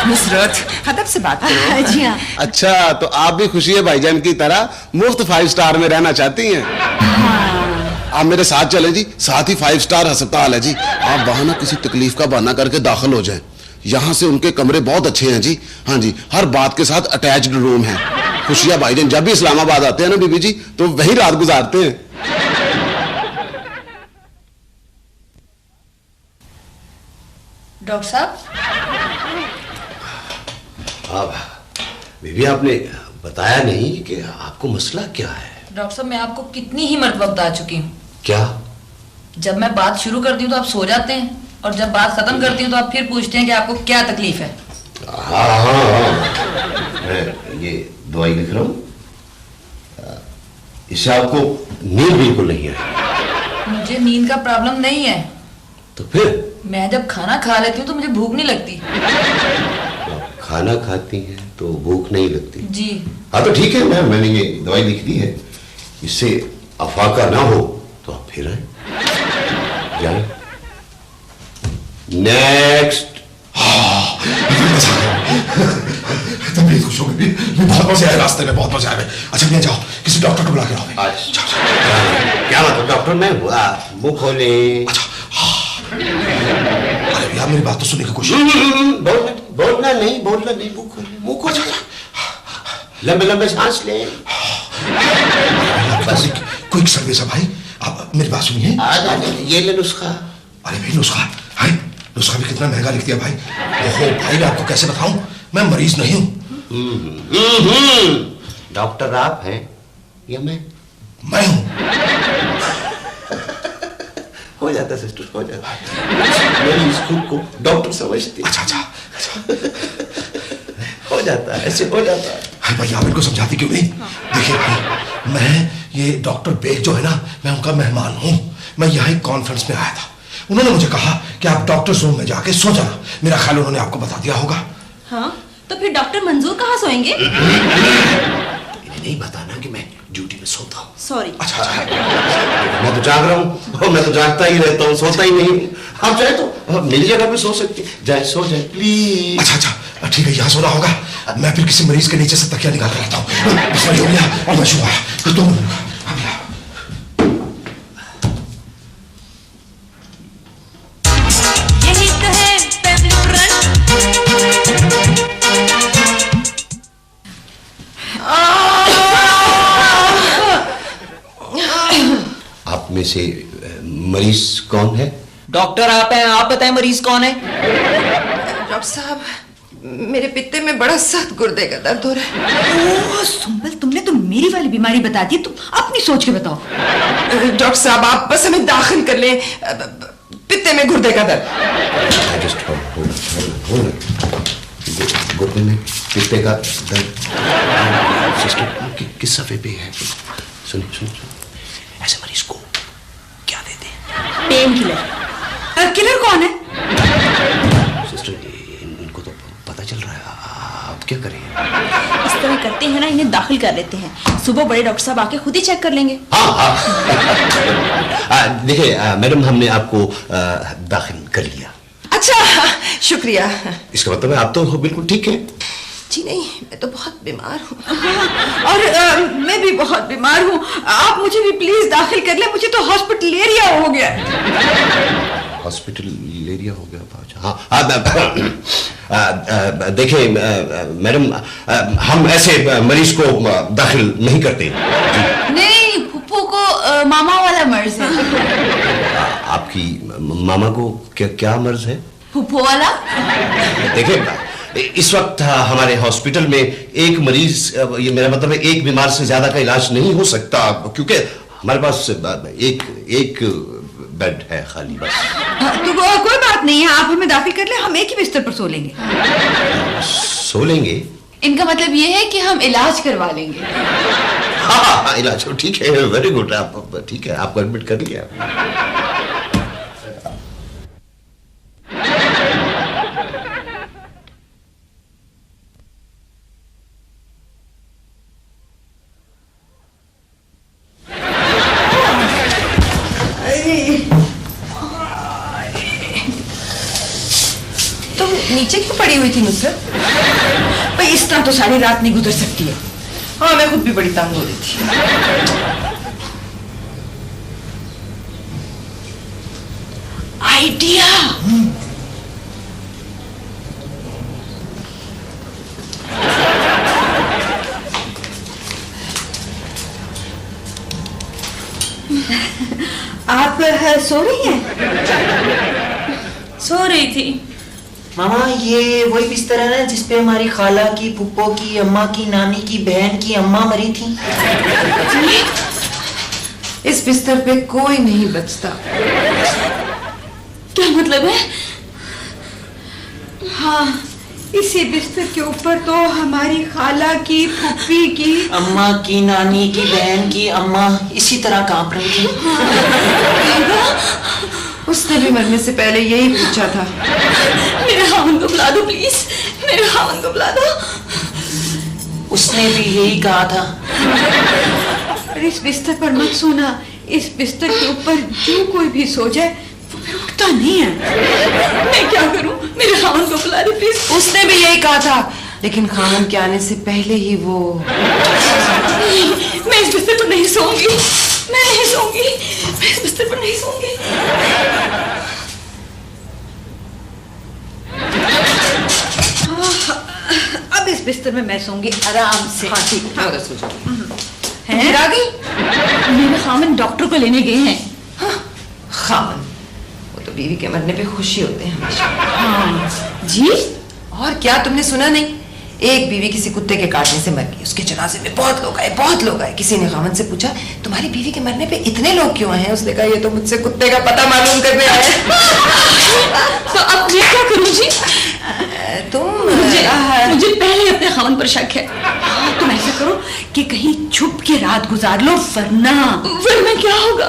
नुसरत अदब से बात करो। जी हाँ। अच्छा, तो आप भी खुशी है भाईजान की तरह मुफ्त 5 स्टार में रहना चाहती हैं? आप मेरे साथ चले जी, साथ ही 5 स्टार अस्पताल है जी। आप वहां ना किसी तकलीफ का बहाना करके दाखिल हो जाएं। यहाँ से उनके कमरे बहुत अच्छे हैं जी। हाँ जी, हर बात के साथ अटैच्ड रूम है। खुशिया भाईजान जब भी इस्लामाबाद आते हैं ना बीबी जी, तो वही रात गुजारते हैं। डॉक्टर साहब। अब बीबी आपने बताया नहीं कि आपको मसला क्या है। डॉक्टर साहब मैं आपको कितनी ही मर्तबा बता चुकी हूँ। क्या? जब मैं बात शुरू करती हूँ तो आप सो जाते हैं, और जब बात खत्म करती हूँ तो आप फिर पूछते हैं कि आपको क्या तकलीफ है। हाँ, मैं ये दवाई लिख रहा हूँ, इससे आपको नींद बिल्कुल नहीं है। मुझे नींद का प्रॉब्लम नहीं है। तो फिर? मैं जब खाना खा लेती हूँ तो मुझे भूख नहीं लगती। खाना खाती हैं तो भूख नहीं लगती? जी हाँ, तो ठीक है, मैंने ये दवाई लिख दी है, इससे अफाका ना हो तो आप फिर आए। जाए। नेक्स्ट। तबीयत खुश हो गई, बहुत मजा आया रास्ते में, बहुत मजा आया। अच्छा भैया जाओ, किसी डॉक्टर को बुला के आओ। क्या मतलब डॉक्टर ने मुंह खोले? अरे भैया मेरी बात तो सुनने की कोशिश। बोलना नहीं, मुंह खोले। लंबे लंबे सांस ले। बस क्विक सर्विस है भाई, आप मेरी बात सुनिए। ये ले नुस्खा। अरे भाई नुस्खा है, नुस्खा भी कितना महंगा लिख दिया भाई। ओहो भाई, मैं आपको कैसे बताऊं, मैं मरीज नहीं हूं। डॉक्टर आप हैं या मैं हूं। हो जाता सिस्टर, हो जाता। मरीज खुद को डॉक्टर समझती। अच्छा हो जाता है, ऐसे हो जाता है। भाई आप इनको समझाती क्यों नहीं? देखिए भाई, मैं ये डॉक्टर बेग जो है ना, मैं उनका मेहमान हूँ। मैं यहाँ एक कॉन्फ्रेंस में आया था, उन्होंने मुझे कहा कि आप डॉक्टर्स रूम में जाके सो जाना। मेरा ख्याल उन्होंने आपको बता दिया होगा। हाँ, तो फिर डॉक्टर मंजूर कहाँ सोएंगे? इन्हें नहीं बताना कि मैं ड्यूटी में सोता हूँ। सॉरी। अच्छा मैं तो जाग रहा हूँ, मैं तो जागता ही रहता हूँ, सोता ही नहीं। आप चाहे तो मेरी जगह पे सो सकती, जाए सो जाए प्लीज। अच्छा ठीक है, यहाँ सोना होगा। मैं फिर किसी मरीज के नीचे से तकिया निकाल कर रहता हूँ। बस हो गया और मैं सो आया। 2 मिनट। यही तो है फैमिली फ्रंट। आप में से मरीज कौन है? डॉक्टर आप हैं, आप बताएं मरीज कौन है? डॉक्टर साहब, मेरे पित्ते में बड़ा सख्त गुर्दे का दर्द हो रहा है। ओह सुंबल, तुमने तो मेरी वाली बीमारी बता दी, तुम अपनी सोच के बताओ। डॉक्टर साहब आप बस हमें दाखिल कर ले, पित्ते में गुर्दे का दर्द। गुर्दे में पित्ते का दर्द। सिस्टर किस सफे पे है? सुनिए, ऐसे मरीज को क्या देते हैं? Pain killer. किलर कौन है? सिस्टर, इनको तो पता चल रहा है, आप क्या करें? इस तरह करते हैं ना, इन्हें दाखिल कर लेते हैं, सुबह बड़े डॉक्टर साहब आके खुद ही चेक कर लेंगे। हाँ। देखिए मैडम, हमने आपको दाखिल कर लिया। अच्छा, शुक्रिया। इसका मतलब है आप तो बिल्कुल ठीक है? जी नहीं, मैं तो बहुत बीमार हूँ। और मैं भी बहुत बीमार हूँ, आप मुझे भी प्लीज दाखिल कर ले, मुझे तो हॉस्पिटलेरिया हो गया। हॉस्पिटलेरिया हो गया? हाँ, देखिए मैडम, हम ऐसे मरीज को दाखिल नहीं करते। नहीं, फुप्पू को मामा वाला मर्ज है। आपकी मामा को क्या मर्ज है? फुप्पू वाला। देखिए, इस वक्त हमारे हॉस्पिटल में एक मरीज, ये मेरा मतलब है एक बीमार से ज्यादा का इलाज नहीं हो सकता, क्योंकि हमारे पास एक बेड है खाली बस। तो कोई बात नहीं है, आप हमें दाखिल कर ले, हम एक ही बिस्तर पर सो लेंगे। सो लेंगे? इनका मतलब ये है कि हम इलाज करवा लेंगे। हाँ, इलाज ठीक है, वेरी गुड। आप ठीक है, आपको एडमिट कर लिया। तुम नीचे क्यों पड़ी हुई थी नुसरत? भाई इस तरह तो सारी रात नहीं गुजर सकती है। हाँ, मैं खुद भी बड़ी तंग हो रही थी। आइडिया। आप सो रही हैं? सो रही थी। मामा, ये वही बिस्तर है ना जिसपे हमारी खाला की, फुप्पो की, अम्मा की, नानी की, बहन की अम्मा मरी थी? इस बिस्तर पे कोई नहीं बचता। क्या मतलब है? हाँ, इसी बिस्तर के ऊपर तो हमारी खाला की, फुप्पी की, अम्मा की, नानी की, बहन की अम्मा इसी तरह कांप रही थी। उसने भी मरने से पहले यही पूछा था। मेरे खामन को बुला दो प्लीज, मेरे खामन को बुला दो। उसने भी यही कहा था। अरे इस बिस्तर पर मत सोना, इस बिस्तर के ऊपर जो कोई भी सो जाए वो फिर उठता नहीं है। मैं क्या करूं? मेरे खामन को बुला दो प्लीज। उसने भी यही कहा था, लेकिन खामन के आने से पहले ही वो। मैं इस बिस्तर पर नहीं सोऊंगी, मैं नहीं सोऊंगी, मैं इस बिस्तर पर नहीं सोऊंगी। अब इस बिस्तर में मैं सोऊंगी आराम से। हाँ ठीक, मैं उधर सो जाऊंगी। हैं? आ गई? मेरे खामन डॉक्टर को लेने गए हैं। हाँ, खामन, वो तो बीवी के मरने पे खुशी होते हैं हमेशा। हाँ जी। और क्या, तुमने सुना नहीं? एक बीवी किसी कुत्ते के काटने से मर गई, उसके जनाजे में बहुत लोग आए। किसी ने खामन से पूछा, तुम्हारी बीवी के मरने पे इतने लोग क्यों आए हैं? उसने कहा, ये तो मुझसे कुत्ते का पता मालूम करने आए। तो अब मैं क्या करूं जी? मुझे पहले अपने खामन पर शक है। हाँ, तुम ऐसा करो कि कहीं छुप के रात गुजार लो, वरना क्या होगा?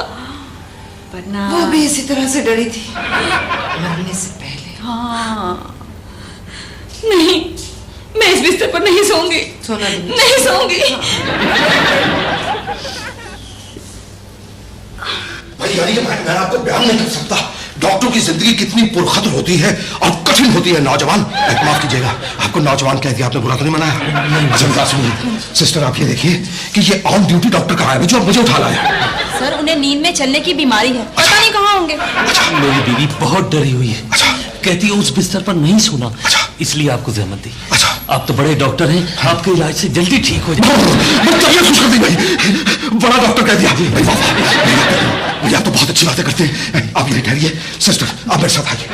वरना वो भी इसी तरह से डरी थी मरने से पहले। हाँ, नहीं, मैं इस बिस्तर पर नहीं सोऊंगी। सोना नहीं सोऊंगी। भाई यानी कि मैं आपको बयान नहीं कर सकता डॉक्टर की जिंदगी कितनी पुरखतर होती है और कठिन होती है। नौजवान, माफ कीजिएगा, आपको नौजवान कह दिया, आपने बुरा तो नहीं मनाया? अच्छा बात सुनिए सिस्टर, आप ये देखिए कि ये ऑन ड्यूटी डॉक्टर कहाँ है जो मुझे उठा लाया? सर, उन्हें नींद में चलने की बीमारी है, पता नहीं कहाँ होंगे। मेरी बीवी बहुत डरी हुई है। अच्छा, कहती है उस बिस्तर पर नहीं सोना। अच्छा, इसलिए आपको जहमत दी। अच्छा, आप तो बड़े डॉक्टर हैं, आपके इलाज से जल्दी ठीक हो जाए। तबीयत खुश कर दी भाई, बड़ा डॉक्टर कह दिया। मुझे आप तो बहुत अच्छी बातें करते हैं। आप यहीं ठहरिए। सिस्टर, आप मेरे साथ आइए।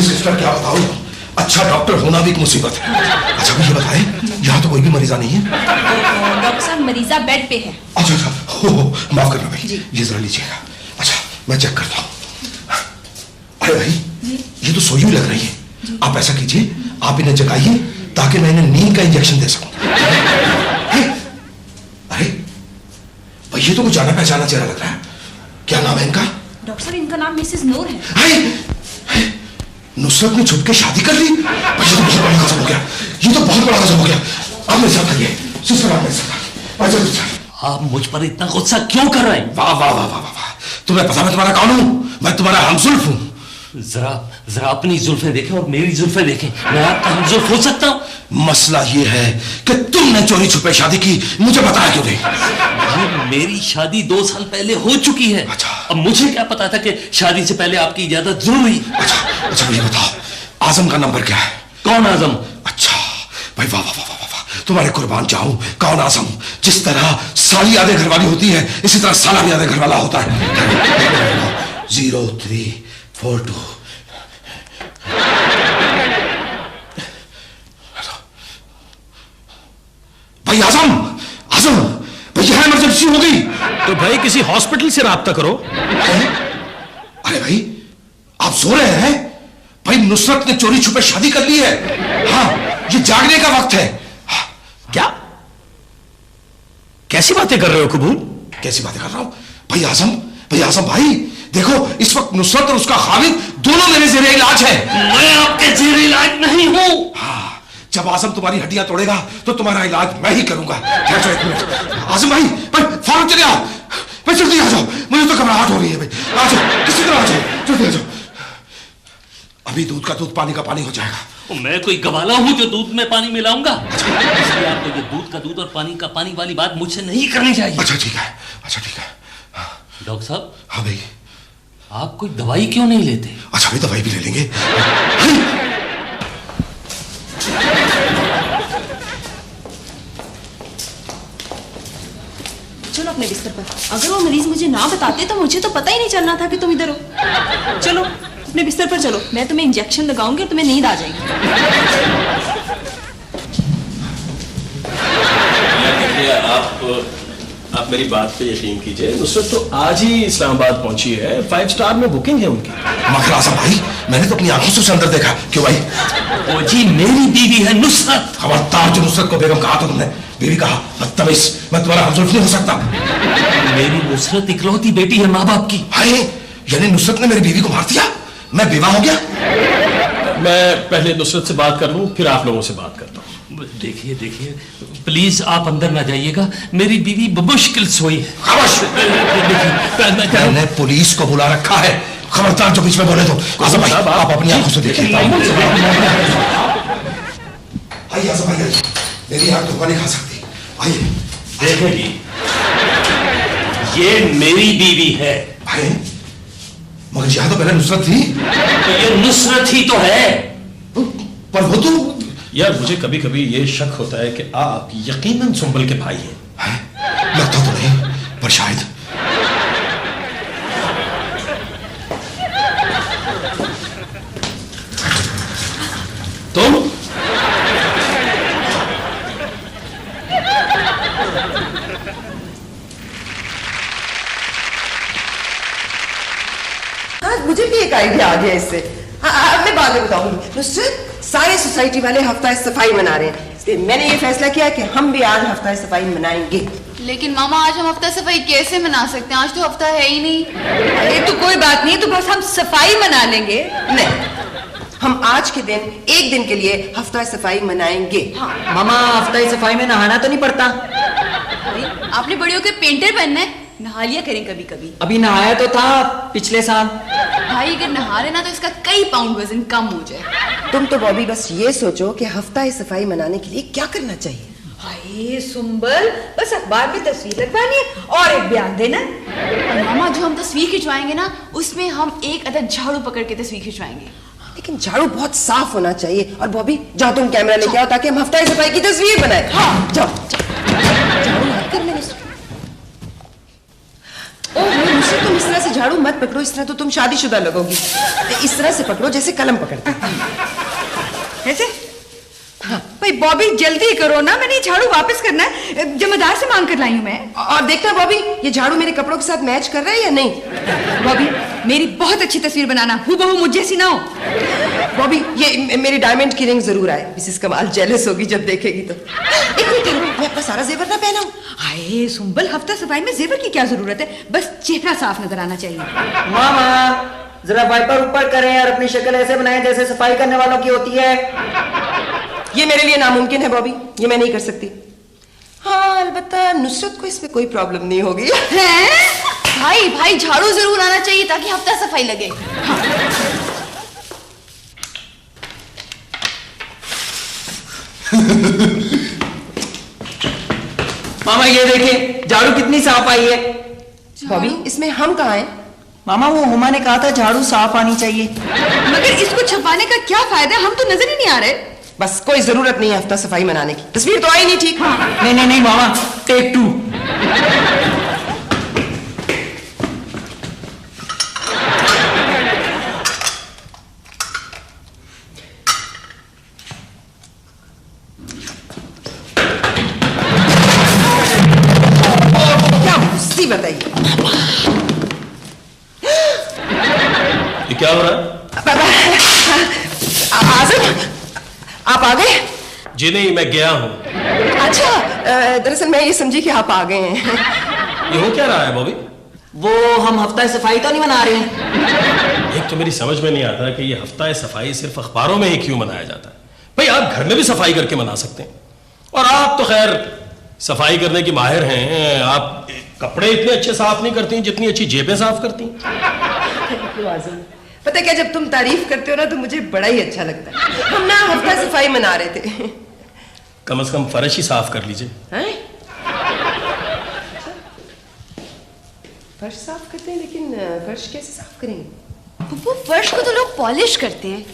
सिस्टर, क्या बताऊं, अच्छा डॉक्टर होना भी एक मुसीबत है। अच्छा मुझे बताएं, यहाँ तो कोई भी मरीजा नहीं है? डॉक्टर साहब, मरीजा बेड पे है। अच्छा अच्छा, हो माफ करना भाई, ये जरा लीजिएगा। अच्छा, मैं चेक करता हूँ। अरे भाई, ये तो सोई हुई लग रही है। आप ऐसा कीजिए, आप इन्हें जगाइए ताकि मैं इन्हें नींद का इंजेक्शन दे सकूं। अरे भाई, ये तो कुछ जाना पहचाना चेहरा लग रहा है। क्या नाम है इनका? डॉक्टर साहब इनका नाम मिसेस नूर है। नुसरत ने छुप के शादी कर ली? ये तो बहुत बड़ा गजब हो गया, ये तो बहुत बड़ा गजब हो गया। आप मेरे साथ आइए, सिस्टर आप मेरे साथ आइए। आप मुझ पर इतना गुस्सा क्यों कर रहे हैं? वाह वाह वाह वाह वाह, तुम्हें पता मैं तुम्हारा कौन हूं? मैं तुम्हारा हमजुल्फ हूं। जरा जरा अपनी जुल्फें देखें और मेरी जुल्फें देखें, मैं आपका हमजुल्फ हो सकता हूं? मसला ये है कि तुमने चोरी छुपे शादी की, मुझे बताया क्यों नहीं? ये मेरी शादी 2 साल पहले हो चुकी है। अच्छा। अब मुझे क्या पता था कि शादी से पहले आपकी इजाजत जरूरी। अच्छा मुझे बताओ, आजम का नंबर क्या है? कौन आजम? अच्छा भाई, वाह वाह वाह वाह वाह, तुम्हारे कुर्बान जाऊं। कौन आजम? जिस तरह साली आधे घरवाली होती है, इसी तरह साला भी आधे घरवाला होता है। 0342। भाई आजम, आजम भाई, यहां इमरजेंसी हो गई। तो भाई किसी हॉस्पिटल से राब्ता करो। अरे भाई आप सो रहे हैं? भाई नुसरत ने चोरी छुपे शादी कर ली है। हाँ, ये जागने का वक्त है। क्या? कैसी बातें कर रहे हो कबूल? कैसी बातें कर रहा हूं? भाई आजम भाई, देखो इस वक्त नुसरत और उसका खालिद दोनों मेरे जेरे इलाज है। मैं आपके जेरे इलाज नहीं हूं। हाँ, जब आजम तुम्हारी हड्डियां तोड़ेगा तो तुम्हारा इलाज मैं ही करूंगा। ठहर एक मिनट। आजम भाई फौरन चले आओ, भाई जल्दी आ जाओ, मुझे तो घबराहट हो रही है। भाई आ जाओ, किसी तरह आ जाओ, जल्दी आ जाओ। अभी दूध का दूध, पानी का पानी हो जाएगा। मैं कोई गवाला हूं जो दूध में पानी मिलाऊंगा? इसलिए आपको ये दूध का दूध और पानी का पानी वाली बात मुझसे नहीं करनी चाहिए। अच्छा ठीक है, अच्छा ठीक है। डॉक्टर साहब। हाँ भाई। आप कोई दवाई क्यों नहीं लेते? अच्छा भाई, दवाई भी ले लेंगे। चलो अपने बिस्तर पर। अगर वो मरीज मुझे ना बताते तो मुझे तो पता ही नहीं चलना था कि तुम इधर हो। चलो अपने बिस्तर पर चलो, मैं तुम्हें इंजेक्शन लगाऊंगी और तुम्हें नींद आ जाएगी। आप मेरी बात पे यकीन कीजिए, नुसरत तो आज ही इस्लामाबाद पहुंची है, 5 स्टार में बुकिंग है उनकी। मगर आजम भाई, मैंने तो अपनी आंखों से उसे अंदर देखा। क्यों भाई? वो जी मेरी बीवी है नुसरत। खबरदार, जो नुसरत को बेगम कहा था तुमने, बीवी कहा, बदतमीज, मैं तुम्हारा हमजुल्फ नहीं हो सकता। मेरी नुसरत इकलौती बेटी है माँ बाप की। हाय, यानी नुसरत ने मेरी बीवी को मार दिया, मैं बेवा हो गया। मैं पहले नुसरत से बात कर लूं, फिर आप लोगों से बात करता हूं। देखिए प्लीज आप अंदर ना जाइएगा, मेरी बीवी बमुश्किल सोई है। मैंने पुलिस को बुला रखा है, खबरदार जो बीच में बोले तो। आजम भाई, आप अपनी आंखों से देखिए। आइए आजम भाई, मेरी आंख धोखा नहीं खा सकती। आइए। देखेगी, ये मेरी बीवी है। भाई मगर यहाँ तो पहले नुसरत थी। तो ये नुसरत ही तो है। पर वो तो यार, मुझे कभी कभी ये शक होता है कि आप यकीनन सुंबल के भाई हैं। लगता तो नहीं, पर शायद। तुम? हाँ, मुझे भी एक आइडिया आ गया इससे। हाँ, मैं बाद में बताऊंगी। नुसरत, सारे सोसाइटी वाले हफ्ता सफाई मना रहे हैं, इसलिए मैंने ये फैसला किया कि हम भी आज हफ्ता सफाई मनाएंगे। लेकिन मामा, आज हम हफ्ता सफाई कैसे मना सकते हैं? आज तो हफ्ता है ही नहीं। अरे तो कोई बात नहीं, तो बस हम सफाई मना लेंगे। नहीं, हम आज के दिन एक दिन के लिए हफ्ता सफाई मनाएंगे। हाँ। मामा, हफ्ता सफाई में नहाना तो नहीं पड़ता? आपने बड़ी होकर पेंटर बनना है, नहा लिया करें कभी कभी। अभी नहाया तो था पिछले साल। भाई अगर नहा लेना तो इसका कई पाउंड वजन कम हो जाए। तुम तो बॉबी बस ये सोचो कि हफ्ता सफाई मनाने के लिए क्या करना चाहिए। हाय सुंबल, बस अखबार में तस्वीर लगवानी है और एक बयान देना। और मामा, जो हम तस्वीर खिंचवाएंगे ना, उसमें हम एक अदद झाड़ू पकड़ के तस्वीर खिंचवाएंगे। लेकिन झाड़ू बहुत साफ होना चाहिए। और बॉबी, जाओ तुम कैमरा लेके आओ ताकि हम हफ्ता सफाई की तस्वीर बनाए। हाँ, जाओ। झाड़ू हाथ कर, मैंने मुझसे तुम इस तरह से झाड़ू मत पकड़ो, इस तरह तो तुम शादीशुदा लगोगी। इस तरह से पकड़ो जैसे कलम पकड़ते। ऐसे? हाँ। भाई बॉबी जल्दी करो ना, मैंने झाड़ू वापस करना है, जमादार से मांग कर लाई हूं मैं। और देखना बॉबी, ये झाड़ू मेरे कपड़ों के साथ मैच कर रहा है या नहीं। बॉबी, मेरी बहुत अच्छी तस्वीर बनाना, हूबहू मुझ जैसी ना हो। बॉबी, ये मेरी डायमंड की रिंग जरूर आए, मिसेस कमाल जेलस होगी जब देखेगी तो। एक मिनट, मैं अपना सारा जेवर ना पहनाऊं। हाय सुंबल, हफ्ता सफाई में जेवर की क्या जरूरत है, बस चेहरा साफ नजर आना चाहिए। मामा जरा वाइपर ऊपर करें और अपनी शक्ल ऐसे बनाएं जैसे सफाई करने वालों की होती है। ये मेरे लिए नामुमकिन है बॉबी, ये मैं नहीं कर सकती। हाँ अलबत्ता नुसरत को इसमें कोई प्रॉब्लम नहीं होगी। भाई भाई झाड़ू जरूर आना चाहिए ताकि हफ्ता सफाई लगे। मामा ये देखिए झाड़ू कितनी साफ आई है। बॉबी इसमें हम कहाँ हैं? मामा वो हुमा ने कहा था झाड़ू साफ आनी चाहिए। मगर इसको छुपाने का क्या फायदा, हम तो नजर ही नहीं आ रहे। बस कोई जरूरत नहीं है हफ्ता सफाई मनाने की, तस्वीर तो आई नहीं ठीक। नहीं नहीं नहीं मामा, टेक 2। क्या मुसीबत है ये क्या हो रहा है? आजम आप आ गए? जी नहीं, मैं गया हूं। अच्छा दरअसल मैं ये समझी कि आप आ गए हैं। ये हो क्या रहा है बॉबी? वो हम हफ्ता सफाई तो नहीं मना रहे हैं। एक तो मेरी समझ में नहीं आता कि ये हफ्ता सफाई सिर्फ अखबारों में ही क्यों मनाया जाता है। भाई आप घर में भी सफाई करके मना सकते हैं, और आप तो खैर सफाई करने की माहिर हैं। आप कपड़े इतने अच्छे साफ नहीं करती जितनी अच्छी जेबें साफ करती। पता क्या, जब तुम तारीफ करते हो ना तो मुझे बड़ा ही अच्छा लगता है। हम ना हफ्ता सफाई मना रहे थे। कम से कम फर्श ही साफ कर लीजिए। हैं? फर्श साफ करते हैं, लेकिन फर्श कैसे साफ करेंगे? पप्पू फर्श को तो लोग पॉलिश करते हैं।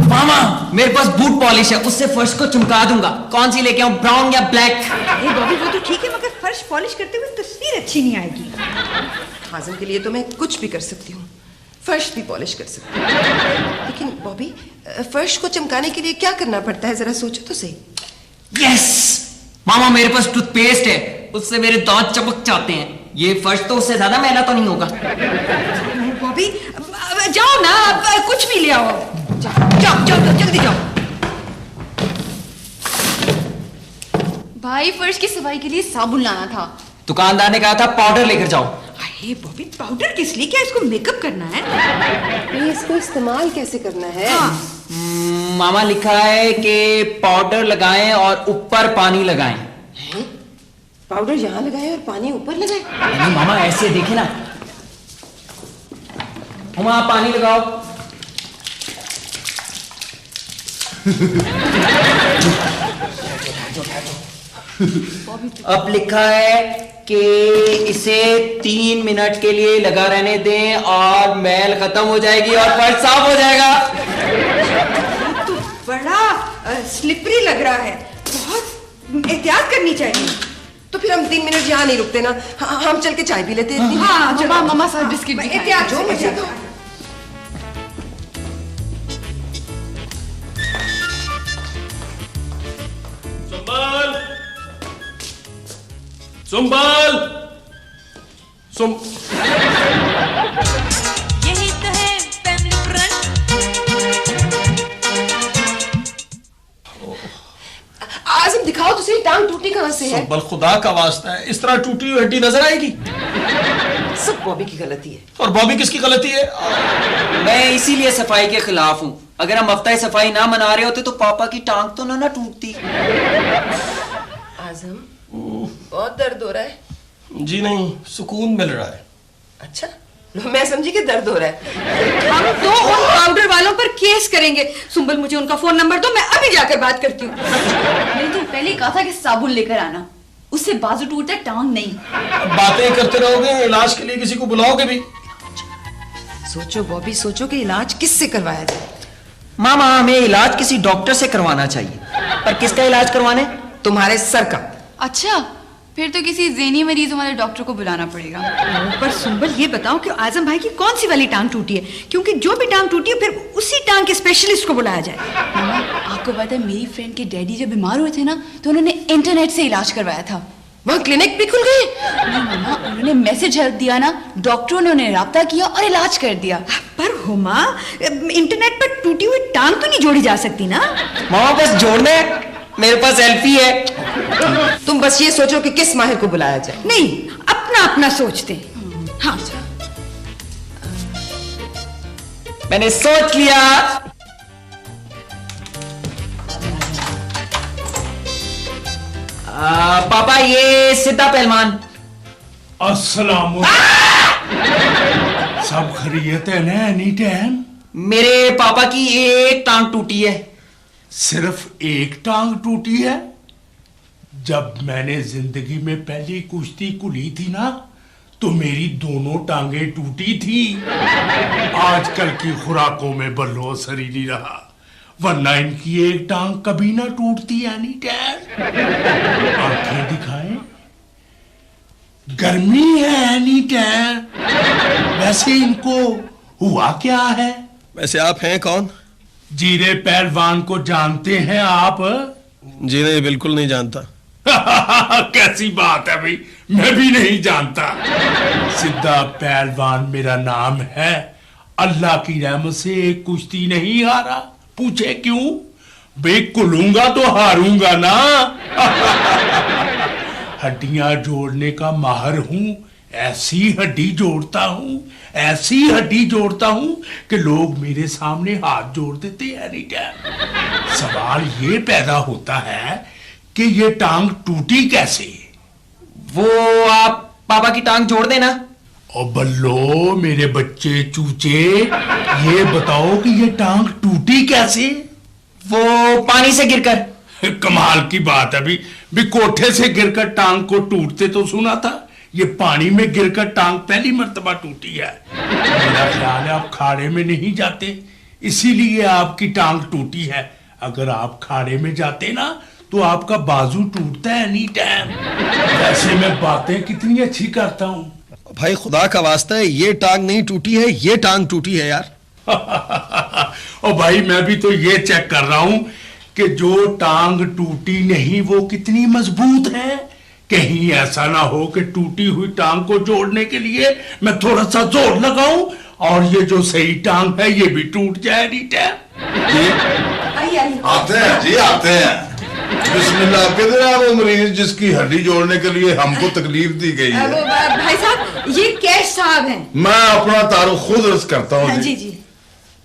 मामा मेरे पास बूट पॉलिश है, उससे फर्श को चमका दूंगा। कौन सी लेके आऊं, ब्राउन या ब्लैक? ये बॉबी वो तो ठीक है, मगर फर्श पॉलिश करते हुए तस्वीर अच्छी नहीं आएगी। हाजिम के लिए तो मैं कुछ भी कर सकती हूँ, फर्श भी पॉलिश कर सकती हूँ। लेकिन बॉबी फर्श को चमकाने के लिए क्या करना पड़ता है, जरा सोचो तो सही। यस मामा, मेरे पास टूथपेस्ट है, उससे मेरे दांत चमक जाते हैं। ये फर्श तो उससे ज्यादा मैला तो नहीं होगा। बॉबी जाओ ना, कुछ भी ले आओ। जाओ जाओ जल्दी जाओ। भाई फर्श की सफाई के लिए साबुन लाना था। दुकानदार ने कहा था पाउडर लेकर जाओ। अरे बॉबी पाउडर किस लिए, क्या इसको मेकअप करना है? ये इसको इस्तेमाल कैसे करना है? मामा लिखा है कि पाउडर लगाएं और ऊपर पानी लगाएं। पाउडर यहाँ लगाए और पानी ऊपर लगाए? नहीं मामा ऐसे देखे ना। हम आप पानी लगाओ। अब लिखा है कि इसे 3 मिनट के लिए लगा रहने दें और मैल खत्म हो जाएगी और फर्श साफ हो जाएगा। तो बड़ा स्लिपरी लग रहा है, बहुत एहतियात करनी चाहिए। तो फिर हम 3 मिनट यहाँ नहीं रुकते ना, हम चल के चाय पी लेते हैं। हाँ चलो मामा साथ बिस्किट भी एहतियात जो मर्जी दो। सुंबल सुम यही तो है फैमिली फ्रंट। आजम दिखाओ तो सही, टांग टूटी कहाँ से है? सुंबल खुदा का वास्ता है, इस तरह टूटी हुई हड्डी नजर आएगी? सब बॉबी की गलती है। और बॉबी किसकी गलती है? मैं इसीलिए सफाई के खिलाफ हूँ। अगर हम हफ्ता सफाई ना मना रहे होते तो पापा की टांग तो ना टूटती। आजम बहुत दर्द हो रहा है। जी नहीं, सुकून मिल रहा है। अच्छा मैं समझी कि दर्द हो रहा है। हम तो उन पाउडर वालों पर केस करेंगे। सुंबल मुझे उनका फोन नंबर दो, मैं अभी जाकर बात करती हूँ। मैंने तो पहले ही कहा था कि साबुन लेकर आना, उससे बाजू टूटता है, टांग नहीं। बातें करते रहोगे, इलाज के लिए किसी को बुलाओगे भी? सोचो बॉबी सोचो कि इलाज किससे करवाया जाए। मामा हमें इलाज किसी डॉक्टर से करवाना चाहिए। पर किसका इलाज करवाने? तुम्हारे सर का। अच्छा फिर तो किसी ज़हनी मरीज वाले डॉक्टर को बुलाना पड़ेगा। पर सुंबल ये बताओ कि आजम भाई की कौन सी वाली टांग टूटी है, क्योंकि जो भी टांग टूटी है फिर उसी टांग के स्पेशलिस्ट को बुलाया जाए। मामा आपको पता है मेरी फ्रेंड के डैडी जब बीमार हुए थे ना तो उन्होंने इंटरनेट से इलाज करवाया था। वहाँ क्लिनिक भी खुल गए? नहीं मामा, उन्होंने मैसेज हेल्प दिया ना, डॉक्टरों ने उन्हें राब्ता किया और इलाज कर दिया। पर हुमा इंटरनेट पर टूटी हुई टांग तो नहीं जोड़ी जा सकती ना? मामा बस जोड़ने मेरे पास सेल्फी है। तुम बस ये सोचो कि किस माहिर को बुलाया जाए। नहीं, अपना अपना सोचते हैं। हाँ, मैंने सोच लिया। पापा ये सीता पहलवान। अस्सलाम सब खैरियत है ना एनी टाइम? मेरे पापा की एक टांग टूटी है। सिर्फ एक टांग टूटी है? जब मैंने जिंदगी में पहली कुश्ती कुली थी ना तो मेरी दोनों टांगें टूटी थी। आजकल की खुराकों में बल्लो असर ही नहीं रहा, वरना इनकी एक टांग कभी ना टूटती एनी टाइम। आंखें दिखाएं, गर्मी है एनी टाइम। वैसे इनको हुआ क्या है? वैसे आप हैं कौन? जीरे पहलवान को जानते हैं आप? जी नहीं, बिल्कुल नहीं जानता। कैसी बात है भाई, मैं भी नहीं जानता। सिद्धा पहलवान मेरा नाम है। अल्लाह की रहमत से एक कुश्ती नहीं हारा। पूछे क्यों? बे कुलूंगा तो हारूंगा ना। हड्डियां जोड़ने का माहिर हूं। ऐसी हड्डी जोड़ता हूं, ऐसी हड्डी जोड़ता हूं कि लोग मेरे सामने हाथ जोड़ देते हैं एनी टाइम। सवाल ये पैदा होता है कि ये टांग टूटी कैसे? वो आप पापा की टांग जोड़ देना। ओ बल्लो मेरे बच्चे चूचे, ये बताओ कि ये टांग टूटी कैसे? वो पानी से गिरकर। कमाल की बात है भी कोठे से गिरकर टांग को टूटते तो सुना था, ये पानी में गिरकर टांग पहली मर्तबा टूटी है। मेरा ख्याल है आप खाड़े में नहीं जाते, इसीलिए आपकी टांग टूटी है। अगर आप खाड़े में जाते ना तो आपका बाजू टूटता है एनी टाइम। वैसे मैं बातें कितनी अच्छी करता हूँ। भाई खुदा का वास्ता है, ये टांग नहीं टूटी है, ये टांग टूटी है यार। ओ भाई मैं भी तो ये चेक कर रहा हूं कि जो टांग टूटी नहीं वो कितनी मजबूत है। कहीं ऐसा ना हो कि टूटी हुई टांग को जोड़ने के लिए मैं थोड़ा सा जोर लगाऊं और ये जो सही टांग है ये भी टूट जाए। आते हैं जी, आते हैं। बिस्मिल्लाह। किधर है वो मरीज जिसकी हड्डी जोड़ने के लिए हमको तकलीफ दी गई है? भाई साहब, ये कैश साहब हैं। मैं अपना तारुफ खुद अर्ज करता हूँ। हाँ, जी।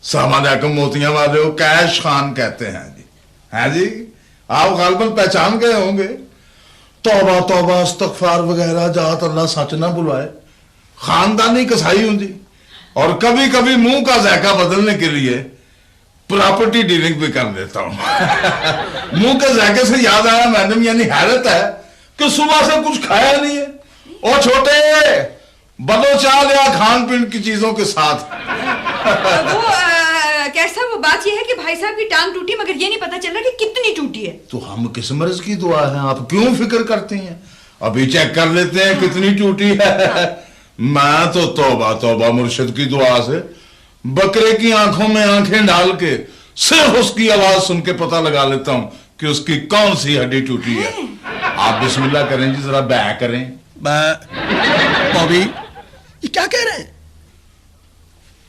सामान्यकम मोतियां वाले हो, कैश खान कहते हैं जी। है जी, आप गालबन पहचान गए होंगे। तौबा तौबा इस्तगफार वगैरह जात अल्लाह सच ना बुलाए। खानदानी कसाई होंगी और कभी कभी मुंह का जायका बदलने के लिए प्रॉपर्टी डीलिंग भी कर देता हूं। मुंह के जायके से याद आया मैडम, यानी हैरत है कि सुबह से कुछ खाया नहीं है। और छोटे बलो चाल या खान पीन की चीजों के साथ। कैसा वो बात ये है कि भाई साहब की टांग टूटी, मगर ये नहीं पता चल रहा कि कितनी टूटी है। तो हम किस मर्ज की दुआ है, आप क्यों फिक्र करते हैं? अभी चेक कर लेते हैं कितनी टूटी है। मैं तो तौबा तौबा मुर्शिद की दुआ से बकरे की आंखों में आंखें डाल के सिर्फ उसकी आवाज सुन के पता लगा लेता हूं कि उसकी कौन सी हड्डी टूटी है। आप बिस्मिल्लाह करें जी, जरा बैक करें। बॉबी ये क्या कह रहे हैं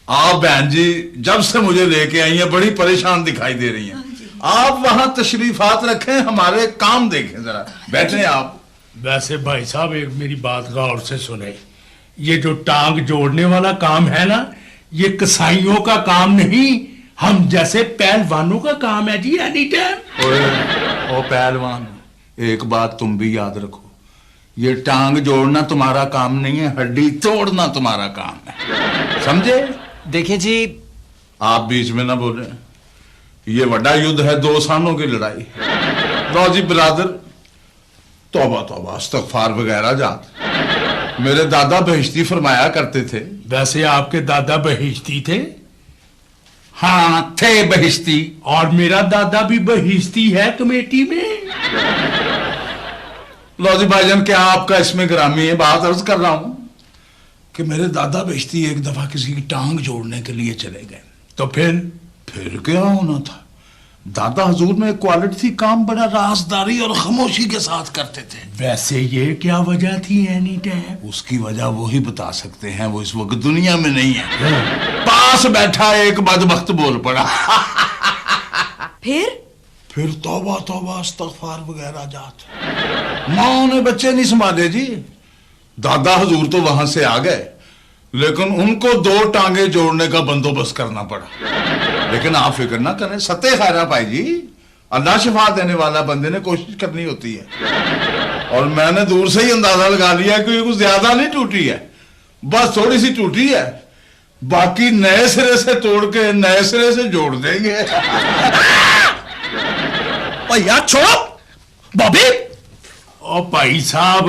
आप? बहन जी जब से मुझे लेके आई हैं बड़ी परेशान दिखाई दे रही हैं। आप वहां तशरीफात रखें, हमारे काम देखें, जरा बैठे आप। वैसे भाई साहब एक मेरी बात गौर से सुने, ये जो टांग जोड़ने वाला काम है ना, ये कसाईयों का काम नहीं, हम जैसे पहलवानों का काम है जी एनी टाइम। ओ पहलवान, एक बात तुम भी याद रखो, ये टांग जोड़ना तुम्हारा काम नहीं है, हड्डी तोड़ना तुम्हारा काम है, समझे? देखिए जी, आप बीच में ना बोले। ये बड़ा युद्ध है, 2 सालों की लड़ाई। लो जी बिरादर, तौबा तौबा इस्तगफार वगैरह जात। मेरे दादा बहिश्ती फरमाया करते थे। वैसे आपके दादा बहिश्ती थे? हाँ थे बहिश्ती। और मेरा दादा भी बहिश्ती है कमेटी में। लो जी भाईजान, क्या आपका इसमें ग्रामी है? बात अर्ज कर रहा हूं कि मेरे दादा बहिश्ती एक दफा किसी की टांग जोड़ने के लिए चले गए। तो फिर क्या होना था? दादा हजूर में एक क्वालिटी थी, काम बड़ा राजदारी और खामोशी के साथ करते थे। वैसे ये क्या वजह थी एनी टाइम? उसकी वजह वो ही बता सकते हैं, वो इस वक्त दुनिया में नहीं है। पास बैठा एक बदबख्त बोल पड़ा। फिर तौबा तौबा इस्तगफार वगैरह जात। माँ ने बच्चे नहीं संभाले जी। दादा हजूर तो वहां से आ गए, लेकिन उनको 2 टांगे जोड़ने का बंदोबस्त करना पड़ा। लेकिन आप फिक्र ना करें, सत्य खैरा भाई जी, अल्लाह शिफा देने वाला, बंदे ने कोशिश करनी होती है। और मैंने दूर से ही अंदाजा लगा लिया कि कुछ ज्यादा नहीं टूटी है, बस थोड़ी सी टूटी है, बाकी नए सिरे से तोड़ के नए सिरे से जोड़ देंगे। भैया छोड़ो बॉबी। ओ भाई साहब,